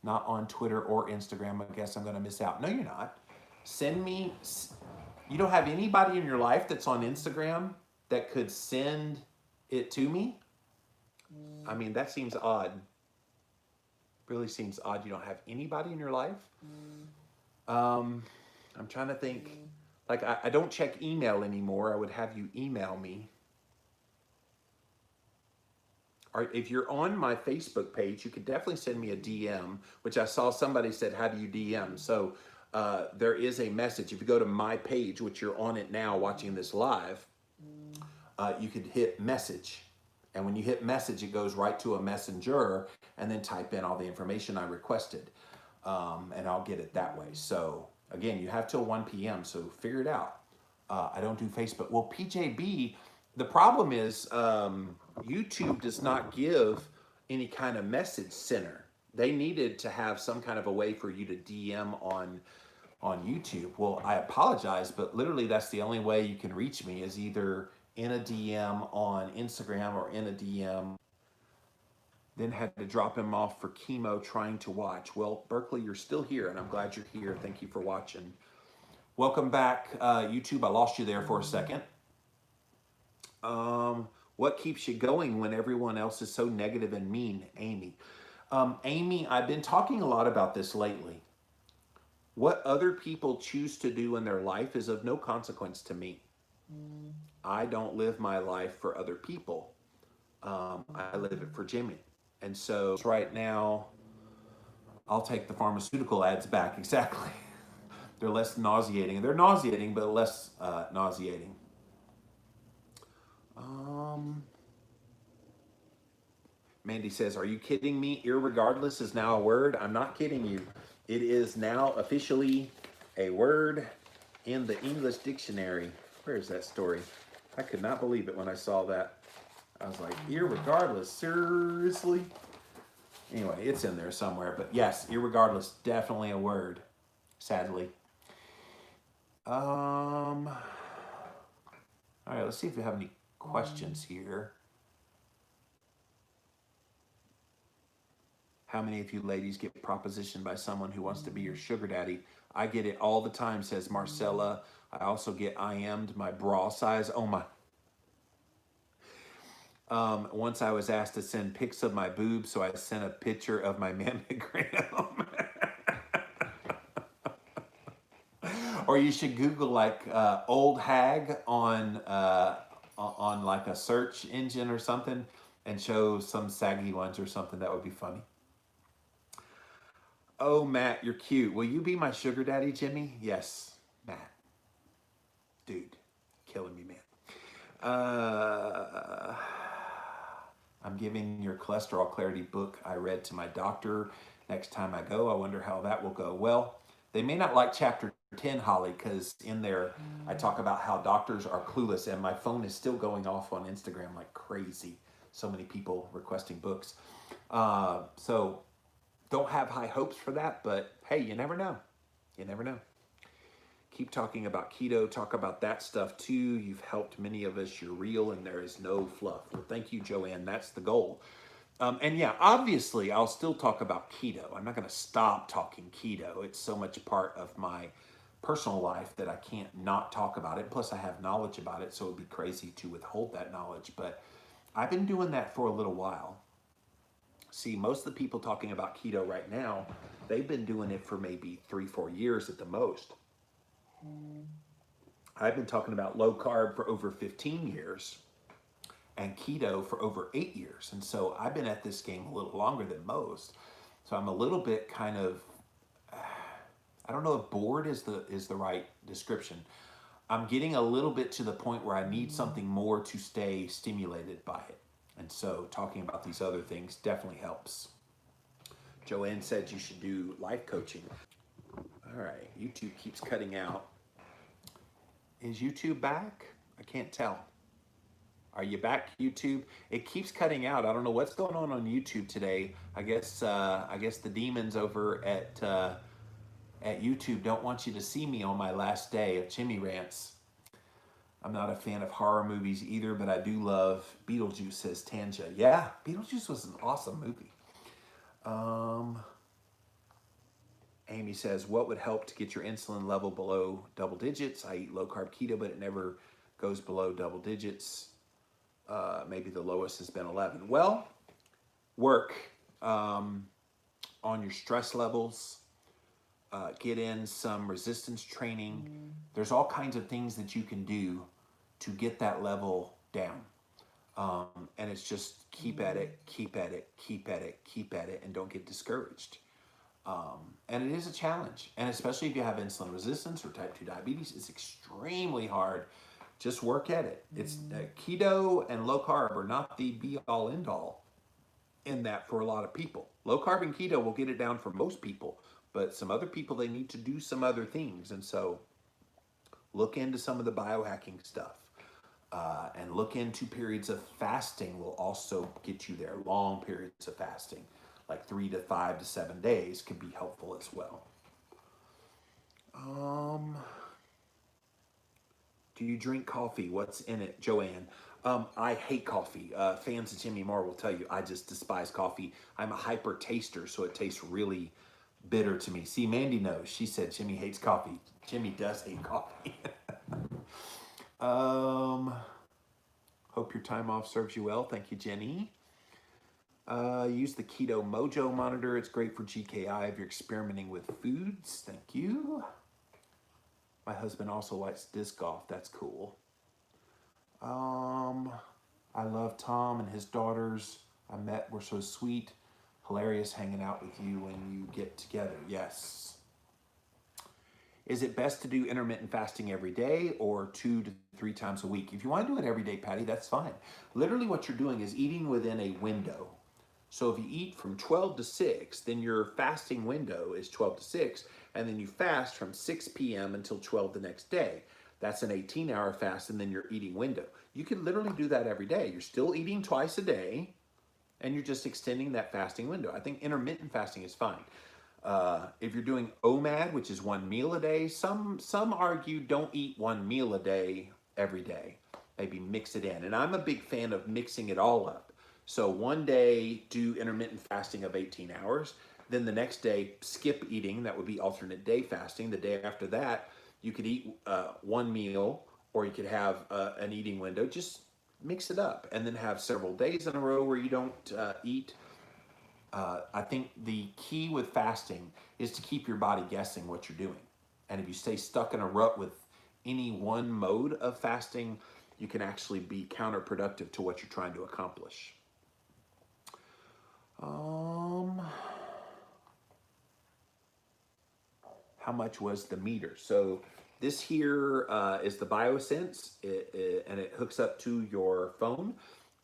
Not on Twitter or Instagram. I guess I'm gonna miss out. No, you're not. Send me, you don't have anybody in your life that's on Instagram that could send it to me? I mean, that seems odd. Really seems odd. You don't have anybody in your life? I'm trying to think. Like, I don't check email anymore. I would have you email me. Or if you're on my Facebook page, you could definitely send me a DM, which I saw somebody said, how do you DM? So there is a message. If you go to my page, which you're on it now watching this live, you could hit message. And when you hit message, it goes right to a messenger, and then type in all the information I requested. And I'll get it that way. So again, you have till 1 p.m. So figure it out. I don't do Facebook. Well, PJB, the problem is YouTube does not give any kind of message center. They needed to have some kind of a way for you to DM on YouTube. Well, I apologize, but literally that's the only way you can reach me is either in a DM on Instagram or in a DM. Then had to drop him off for chemo trying to watch. Well, Berkeley, you're still here, and I'm glad you're here. Thank you for watching. Welcome back, YouTube. I lost you there for a second. What keeps you going when everyone else is so negative and mean? Amy. Amy, I've been talking a lot about this lately. What other people choose to do in their life is of no consequence to me. I don't live my life for other people. I live it for Jimmy. And so right now, I'll take the pharmaceutical ads back. Exactly. They're less nauseating. They're nauseating, but less nauseating. Mandy says, are you kidding me? Irregardless is now a word. I'm not kidding you. It is now officially a word in the English dictionary. Where is that story? I could not believe it when I saw that. I was like, irregardless, seriously? Anyway, it's in there somewhere. But yes, irregardless, definitely a word, sadly. All right, let's see if we have any questions here. How many of you ladies get propositioned by someone who wants to be your sugar daddy? I get it all the time, says Marcella. I also get IM'd my bra size. Oh my. Once I was asked to send pics of my boobs, so I sent a picture of my mammogram. Or you should Google like old hag on like a search engine or something and show some saggy ones or something. That would be funny. Oh, Matt, you're cute. Will you be my sugar daddy, Jimmy? Yes, Matt. Dude, killing me, man. I'm giving your cholesterol clarity book I read to my doctor next time I go. I wonder how that will go. Well, they may not like chapter 10, Holly, because in there I talk about how doctors are clueless, and my phone is still going off on Instagram like crazy. So many people requesting books. So don't have high hopes for that, but hey, you never know. You never know. Keep talking about keto. Talk about that stuff too. You've helped many of us. You're real and there is no fluff. Well, thank you, Joanne. That's the goal. And yeah, obviously, I'll still talk about keto. I'm not going to stop talking keto. It's so much a part of my personal life that I can't not talk about it. Plus, I have knowledge about it, so it would be crazy to withhold that knowledge. But I've been doing that for a little while. See, most of the people talking about keto right now, they've been doing it for maybe 3-4 years at the most. I've been talking about low carb for over 15 years and keto for over 8 years. And so I've been at this game a little longer than most. So I'm a little bit kind of, I don't know if bored is the right description. I'm getting a little bit to the point where I need something more to stay stimulated by it. And so talking about these other things definitely helps. Joanne said you should do life coaching. All right, YouTube keeps cutting out. Is YouTube back? I can't tell. Are you back, YouTube? It keeps cutting out. I don't know what's going on YouTube today. I guess the demons over at YouTube don't want you to see me on my last day of Jimmy Rants. I'm not a fan of horror movies either, but I do love Beetlejuice, says Tanja. Yeah, Beetlejuice was an awesome movie. Amy says, what would help to get your insulin level below double digits? I eat low carb keto, but it never goes below double digits. Maybe the lowest has been 11. Well, work on your stress levels. Get in some resistance training. There's all kinds of things that you can do to get that level down. And it's just keep at it, keep at it, keep at it, keep at it, and don't get discouraged. And it is a challenge. And especially if you have insulin resistance or type 2 diabetes, it's extremely hard. Just work at it. It's keto and low carb are not the be all end all in that for a lot of people. Low carb and keto will get it down for most people, but some other people, they need to do some other things. And so look into some of the biohacking stuff. And look into periods of fasting will also get you there. Long periods of fasting, like 3 to 5 to 7 days, can be helpful as well. Do you drink coffee? What's in it, Joanne? I hate coffee. Fans of Jimmy Moore will tell you I just despise coffee. I'm a hyper taster, so it tastes really bitter to me. See, Mandy knows. She said Jimmy hates coffee. Jimmy does hate coffee. Hope your time off serves you well. Thank you, Jenny. Use the Keto Mojo monitor. It's great for GKI if you're experimenting with foods. Thank you. My husband also likes disc golf. That's cool. I love Tom and his daughters. I met, were so sweet. Hilarious hanging out with you when you get together. Yes. Is it best to do intermittent fasting every day or 2 to 3 times a week? If you want to do it every day, Patty, that's fine. Literally what you're doing is eating within a window. So if you eat from 12 to 6, then your fasting window is 12 to 6, and then you fast from 6 p.m. until 12 the next day. That's an 18-hour fast, and then your eating window. You can literally do that every day. You're still eating twice a day, and you're just extending that fasting window. I think intermittent fasting is fine. If you're doing OMAD, which is 1 meal a day, some argue don't eat 1 meal a day every day. Maybe mix it in. And I'm a big fan of mixing it all up. So one day do intermittent fasting of 18 hours. Then the next day skip eating. That would be alternate day fasting. The day after that, you could eat 1 meal, or you could have an eating window. Just mix it up and then have several days in a row where you don't eat. I think the key with fasting is to keep your body guessing what you're doing. And if you stay stuck in a rut with any one mode of fasting, you can actually be counterproductive to what you're trying to accomplish. How much was the meter? So this here is the BioSense, and it hooks up to your phone.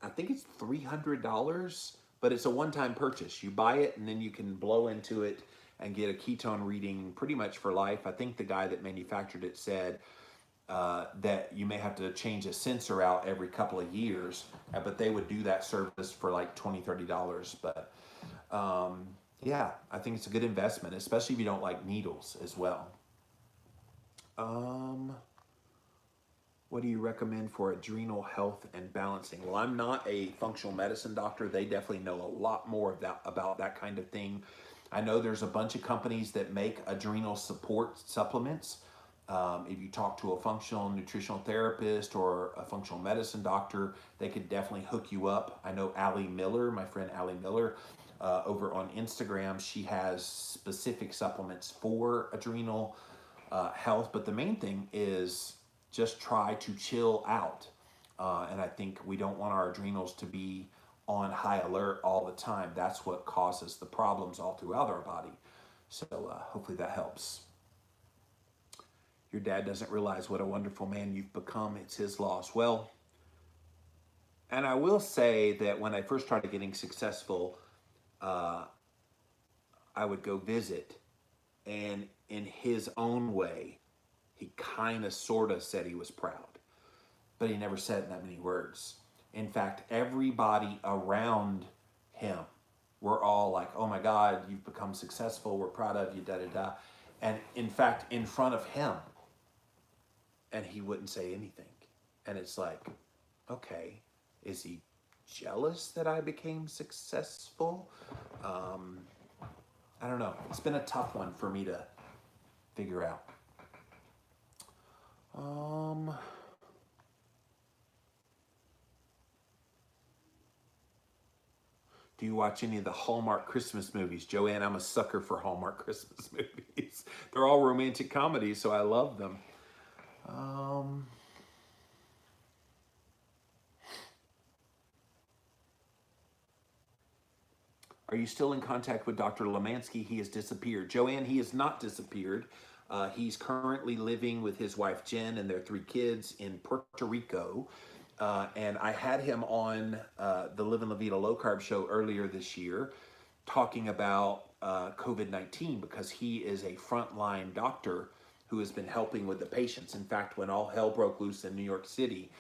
I think it's $300, but it's a one-time purchase. You buy it and then you can blow into it and get a ketone reading pretty much for life. I think the guy that manufactured it said that you may have to change a sensor out every couple of years, but they would do that service for like $20, $30. But yeah, I think it's a good investment, especially if you don't like needles as well. What do you recommend for adrenal health and balancing? Well, I'm not a functional medicine doctor. They definitely know a lot more about that kind of thing. I know there's a bunch of companies that make adrenal support supplements. If you talk to a functional nutritional therapist or a functional medicine doctor, they could definitely hook you up. I know Allie Miller, my friend Allie Miller, over on Instagram, she has specific supplements for adrenal health. But the main thing is just try to chill out. And I think we don't want our adrenals to be on high alert all the time. That's what causes the problems all throughout our body. So hopefully that helps. Your dad doesn't realize what a wonderful man you've become. It's his loss. Well, And I will say that when I first started getting successful, uh, I would go visit, and in his own way, he kind of sort of said he was proud, but he never said that many words. In fact, everybody around him were all like, "Oh my God, you've become successful. We're proud of you." Da da da. And in fact, in front of him, and he wouldn't say anything. And it's like, okay, is he jealous that I became successful? Um, I don't know. It's been a tough one for me to figure out. Um, do you watch any of the Hallmark Christmas movies? Joanne, I'm a sucker for Hallmark Christmas movies. They're all romantic comedies, so I love them. Um, Are you still in contact with Dr. Lemansky? He has disappeared. Joanne, he has not disappeared. He's currently living with his wife, Jen, and their 3 kids in Puerto Rico. And I had him on the Living La Vida Low Carb show earlier this year talking about COVID-19 because he is a frontline doctor who has been helping with the patients. In fact, when all hell broke loose in New York City,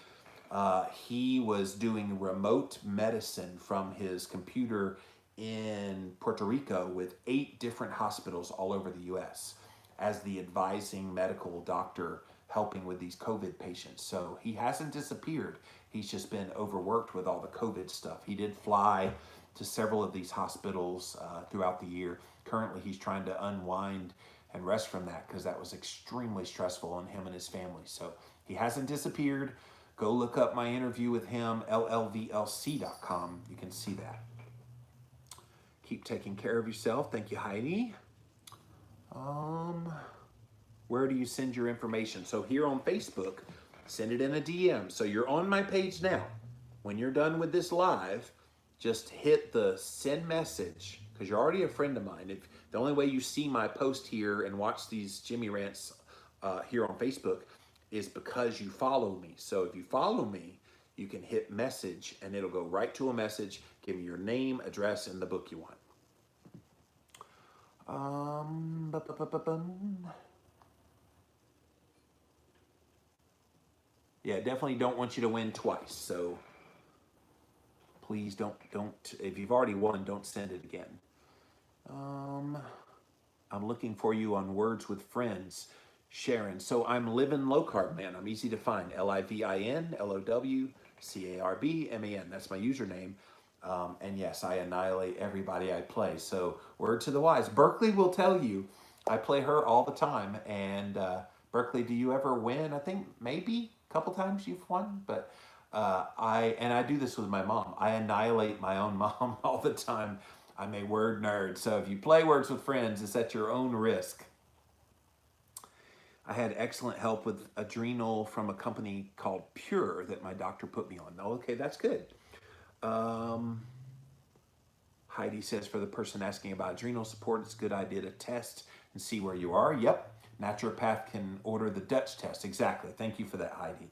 he was doing remote medicine from his computer in Puerto Rico with 8 different hospitals all over the US as the advising medical doctor helping with these COVID patients. So he hasn't disappeared. He's just been overworked with all the COVID stuff. He did fly to several of these hospitals throughout the year. Currently, he's trying to unwind and rest from that because that was extremely stressful on him and his family. So he hasn't disappeared. Go look up my interview with him, llvlc.com. You can see that. Keep taking care of yourself. Thank you, Heidi. Where do you send your information? So here on Facebook, send it in a DM. So you're on my page now. When you're done with this live, just hit the send message because you're already a friend of mine. If the only way you see my post here and watch these Jimmy Rants here on Facebook is because you follow me. So if you follow me, you can hit message and it'll go right to a message. Give me your name, address, and the book you want. Yeah, definitely don't want you to win twice. So please don't, if you've already won, don't send it again. I'm looking for you on Words with Friends, Sharon. So I'm Living Low Carb Man. I'm easy to find. LIVIN LOWCARBMAN. That's my username. And yes, I annihilate everybody I play. So word to the wise. Berkeley will tell you I play her all the time. And Berkeley, do you ever win? I think maybe a couple times you've won, but I do this with my mom. I annihilate my own mom all the time. I'm a word nerd. So if you play Words with Friends, it's at your own risk. I had excellent help with adrenal from a company called Pure that my doctor put me on. Okay, that's good. Heidi says, for the person asking about adrenal support, it's a good idea to test and see where you are. Yep, naturopath can order the Dutch test. Exactly. Thank you for that, Heidi.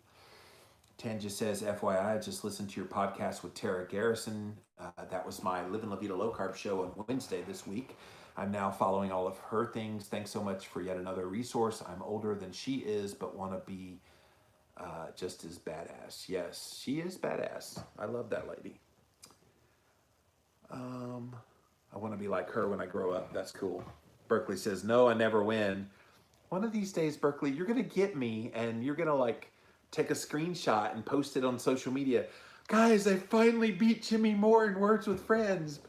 Tanja says, FYI, I just listened to your podcast with Tara Garrison. That was my Living La Vida Low Carb show on Wednesday this week. I'm now following all of her things. Thanks so much for yet another resource. I'm older than she is, but want to be just as badass. Yes, she is badass. I love that lady. I want to be like her when I grow up. That's cool. Berkeley says, no, I never win. One of these days, Berkeley, you're going to get me and you're going to like take a screenshot and post it on social media. Guys, I finally beat Jimmy Moore in Words with Friends.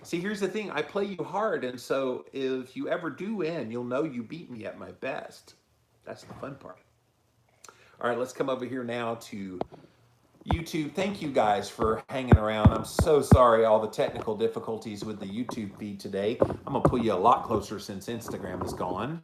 See, here's the thing. I play you hard. And so if you ever do win, you'll know you beat me at my best. That's the fun part. All right, let's come over here now to YouTube. Thank you guys for hanging around. I'm so sorry all the technical difficulties with the YouTube feed today. I'm going to pull you a lot closer since Instagram is gone.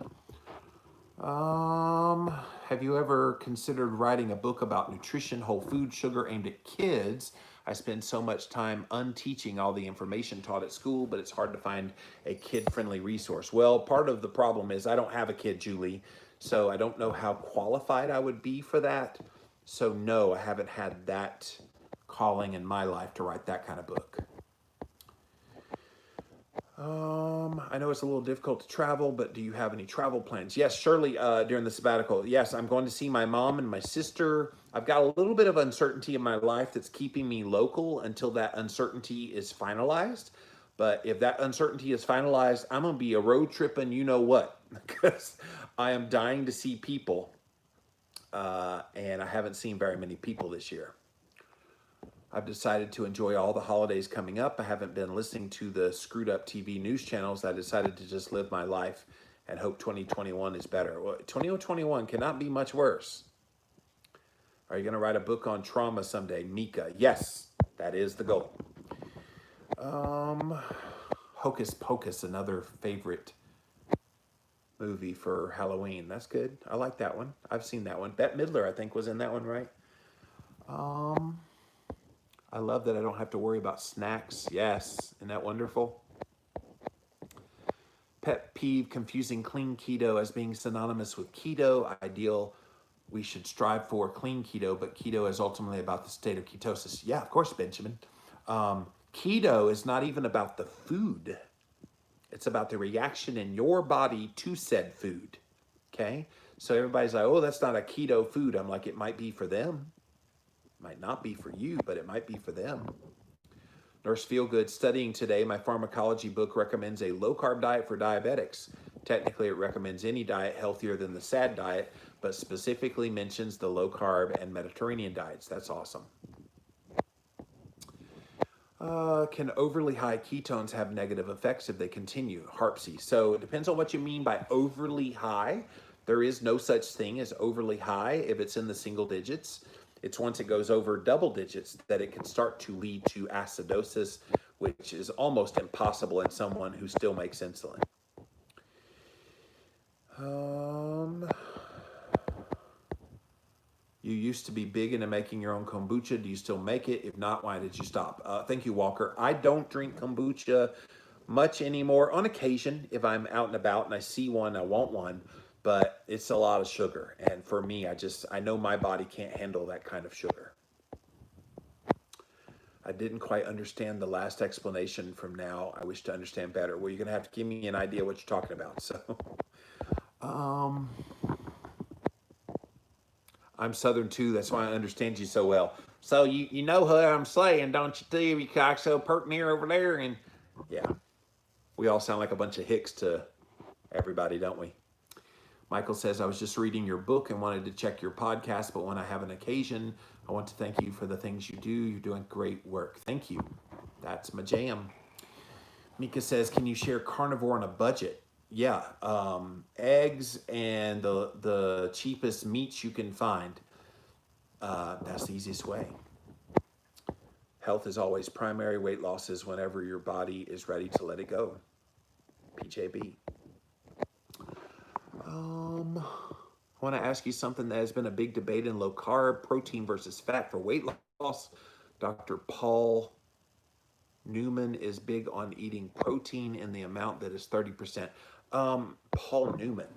Have you ever considered writing a book about nutrition, whole food, sugar aimed at kids? I spend so much time unteaching all the information taught at school, but it's hard to find a kid-friendly resource. Well, part of the problem is I don't have a kid, Julie, so I don't know how qualified I would be for that. So no, I haven't had that calling in my life to write that kind of book. I know it's a little difficult to travel, but do you have any travel plans? Yes, surely during the sabbatical. Yes, I'm going to see my mom and my sister. I've got a little bit of uncertainty in my life that's keeping me local until that uncertainty is finalized. But if that uncertainty is finalized, I'm going to be a road tripping you know what, because I am dying to see people, and I haven't seen very many people this year. I've decided to enjoy all the holidays coming up. I haven't been listening to the screwed up TV news channels. I decided to just live my life and hope 2021 is better. Well, 2021 cannot be much worse. Are you going to write a book on trauma someday? Mika, yes, that is the goal. Hocus Pocus, another favorite movie for Halloween. That's good. I like that one. I've seen that one. Bette Midler, I think, was in that one, right? I love that I don't have to worry about snacks. Yes, isn't that wonderful? Pet peeve, confusing clean keto as being synonymous with keto. Ideal, we should strive for clean keto, but keto is ultimately about the state of ketosis. Yeah, of course, Benjamin. Keto is not even about the food. It's about the reaction in your body to said food, okay? So everybody's like, oh, that's not a keto food. I'm like, it might be for them. Might not be for you, but it might be for them. Nurse Feelgood, studying today, my pharmacology book recommends a low-carb diet for diabetics. Technically, it recommends any diet healthier than the SAD diet, but specifically mentions the low-carb and Mediterranean diets. That's awesome. Can overly high ketones have negative effects if they continue? Harpsy. So it depends on what you mean by overly high. There is no such thing as overly high if it's in the single digits. It's once it goes over double digits that it can start to lead to acidosis, which is almost impossible in someone who still makes insulin. You used to be big into making your own kombucha. Do you still make it? If not, why did you stop? Thank you, Walker. I don't drink kombucha much anymore. On occasion, if I'm out and about and I see one, I want one. But it's a lot of sugar. And for me, I know my body can't handle that kind of sugar. I didn't quite understand the last explanation from now. I wish to understand better. Well, you're going to have to give me an idea what you're talking about. So, I'm Southern too. That's why I understand you so well. So you know what I'm saying, don't you, Steve? You cock so pertinent over there. And yeah, we all sound like a bunch of hicks to everybody, don't we? Michael says, I was just reading your book and wanted to check your podcast, but when I have an occasion, I want to thank you for the things you do. You're doing great work. Thank you. That's my jam. Mika says, can you share carnivore on a budget? Yeah, eggs and the cheapest meats you can find. That's the easiest way. Health is always primary. Weight loss is whenever your body is ready to let it go. PJB. I want to ask you something that has been a big debate in low carb, protein versus fat for weight loss. Dr. Paul Newman is big on eating protein in the amount that is 30%. Paul Newman.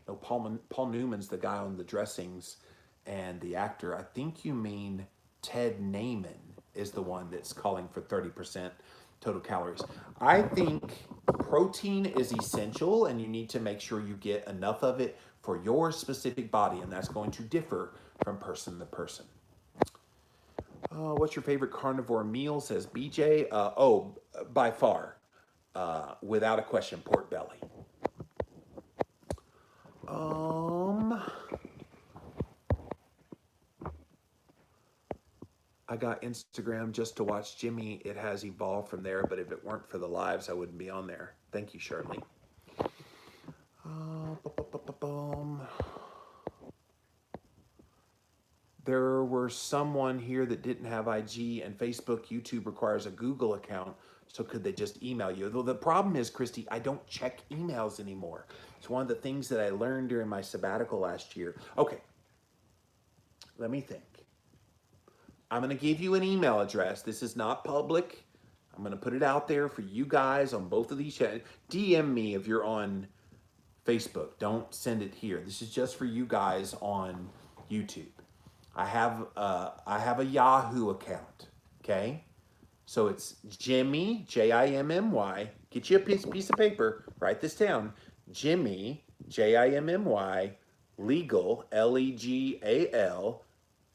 No, Paul Newman's the guy on the dressings and the actor. I think you mean Ted Naiman is the one that's calling for 30% total calories. I think protein is essential and you need to make sure you get enough of it for your specific body, and that's going to differ from person to person. What's your favorite carnivore meal, says BJ? By far, without a question, pork belly. I got Instagram just to watch Jimmy. It has evolved from there, but if it weren't for the lives, I wouldn't be on there. Thank you, Shirley. There were someone here that didn't have IG, and Facebook, YouTube requires a Google account, so could they just email you? Though the problem is, Christy, I don't check emails anymore. It's one of the things that I learned during my sabbatical last year. Okay, let me think. I'm going to give you an email address. This is not public. I'm going to put it out there for you guys on both of these channels. DM me if you're on Facebook. Don't send it here. This is just for you guys on YouTube. I have a Yahoo account. Okay? So it's Jimmy, Jimmy. Get you a piece of paper. Write this down. Jimmy, Jimmy, legal, Legal,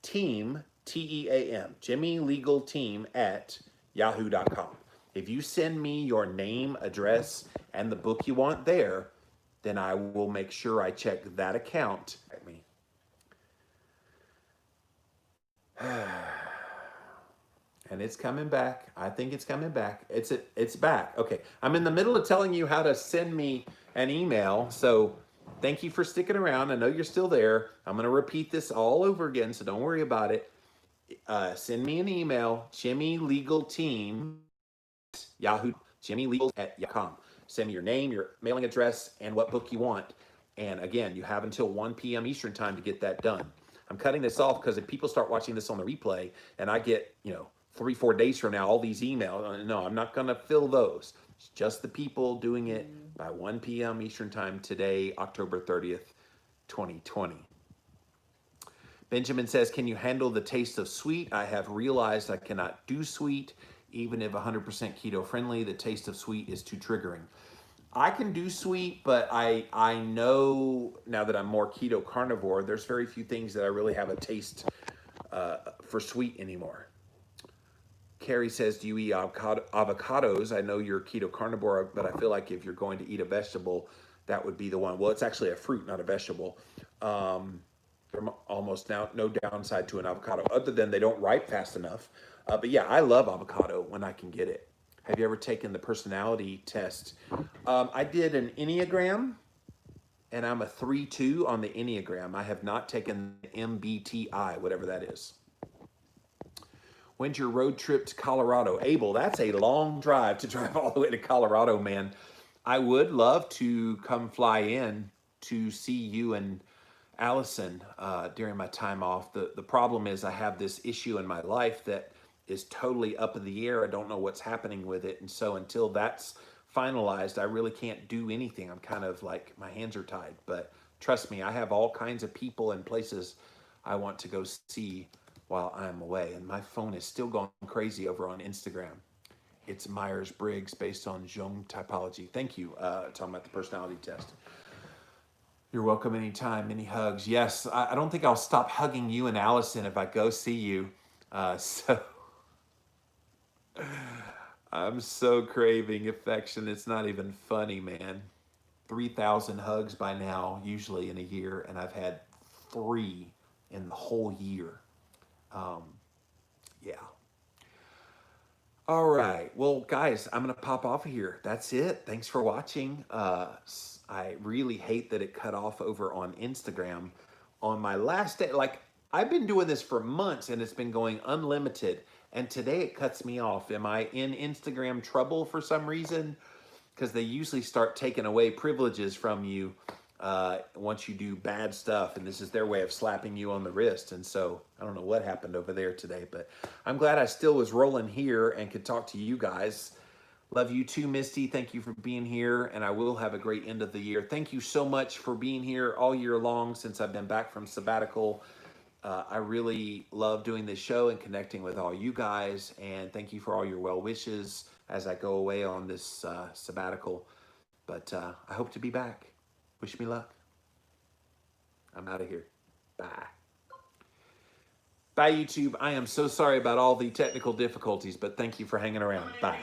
team, Team. Jimmy Legal Team at yahoo.com. If you send me your name, address, and the book you want there, then I will make sure I check that account. And it's coming back. I think it's coming back. It's back. Okay. I'm in the middle of telling you how to send me an email. So thank you for sticking around. I know you're still there. I'm going to repeat this all over again, so don't worry about it. Send me an email, Jimmy Legal Team, Yahoo, JimmyLegal at Yahoo.com. Send me your name, your mailing address, and what book you want. And again, you have until 1 p.m. Eastern time to get that done. I'm cutting this off because if people start watching this on the replay and I get, 3-4 days from now, all these emails, no, I'm not going to fill those. It's just the people doing it by 1 p.m. Eastern time today, October 30th, 2020. Benjamin says, can you handle the taste of sweet? I have realized I cannot do sweet. Even if 100% keto friendly, the taste of sweet is too triggering. I can do sweet, but I know now that I'm more keto carnivore, there's very few things that I really have a taste for sweet anymore. Carrie says, do you eat avocados? I know you're keto carnivore, but I feel like if you're going to eat a vegetable, that would be the one. Well, it's actually a fruit, not a vegetable. Almost no downside to an avocado, other than they don't ripe fast enough. But yeah, I love avocado when I can get it. Have you ever taken the personality test? I did an Enneagram, and I'm a 3-2 on the Enneagram. I have not taken the MBTI, whatever that is. When's your road trip to Colorado? Abel, that's a long drive to drive all the way to Colorado, man. I would love to come fly in to see you and Allison during my time off. The problem is I have this issue in my life that is totally up in the air. I don't know what's happening with it. And so until that's finalized, I really can't do anything. I'm kind of like, my hands are tied. But trust me, I have all kinds of people and places I want to go see while I'm away. And my phone is still going crazy over on Instagram. It's Myers-Briggs based on Jung typology. Thank you, talking about the personality test. You're welcome anytime, many hugs. Yes, I don't think I'll stop hugging you and Allison if I go see you. So I'm so craving affection. It's not even funny, man. 3,000 hugs by now, usually in a year, and I've had 3 in the whole year. Yeah. All right. Well, guys, I'm going to pop off of here. That's it. Thanks for watching. I really hate that it cut off over on Instagram on my last day. Like, I've been doing this for months and it's been going unlimited. And today it cuts me off. Am I in Instagram trouble for some reason? Because they usually start taking away privileges from you once you do bad stuff. And this is their way of slapping you on the wrist. And so I don't know what happened over there today, but I'm glad I still was rolling here and could talk to you guys. Love you too, Misty. Thank you for being here, and I will have a great end of the year. Thank you so much for being here all year long since I've been back from sabbatical. I really love doing this show and connecting with all you guys, and thank you for all your well wishes as I go away on this sabbatical. But I hope to be back. Wish me luck. I'm out of here. Bye. Bye, YouTube. I am so sorry about all the technical difficulties, but thank you for hanging around. Bye.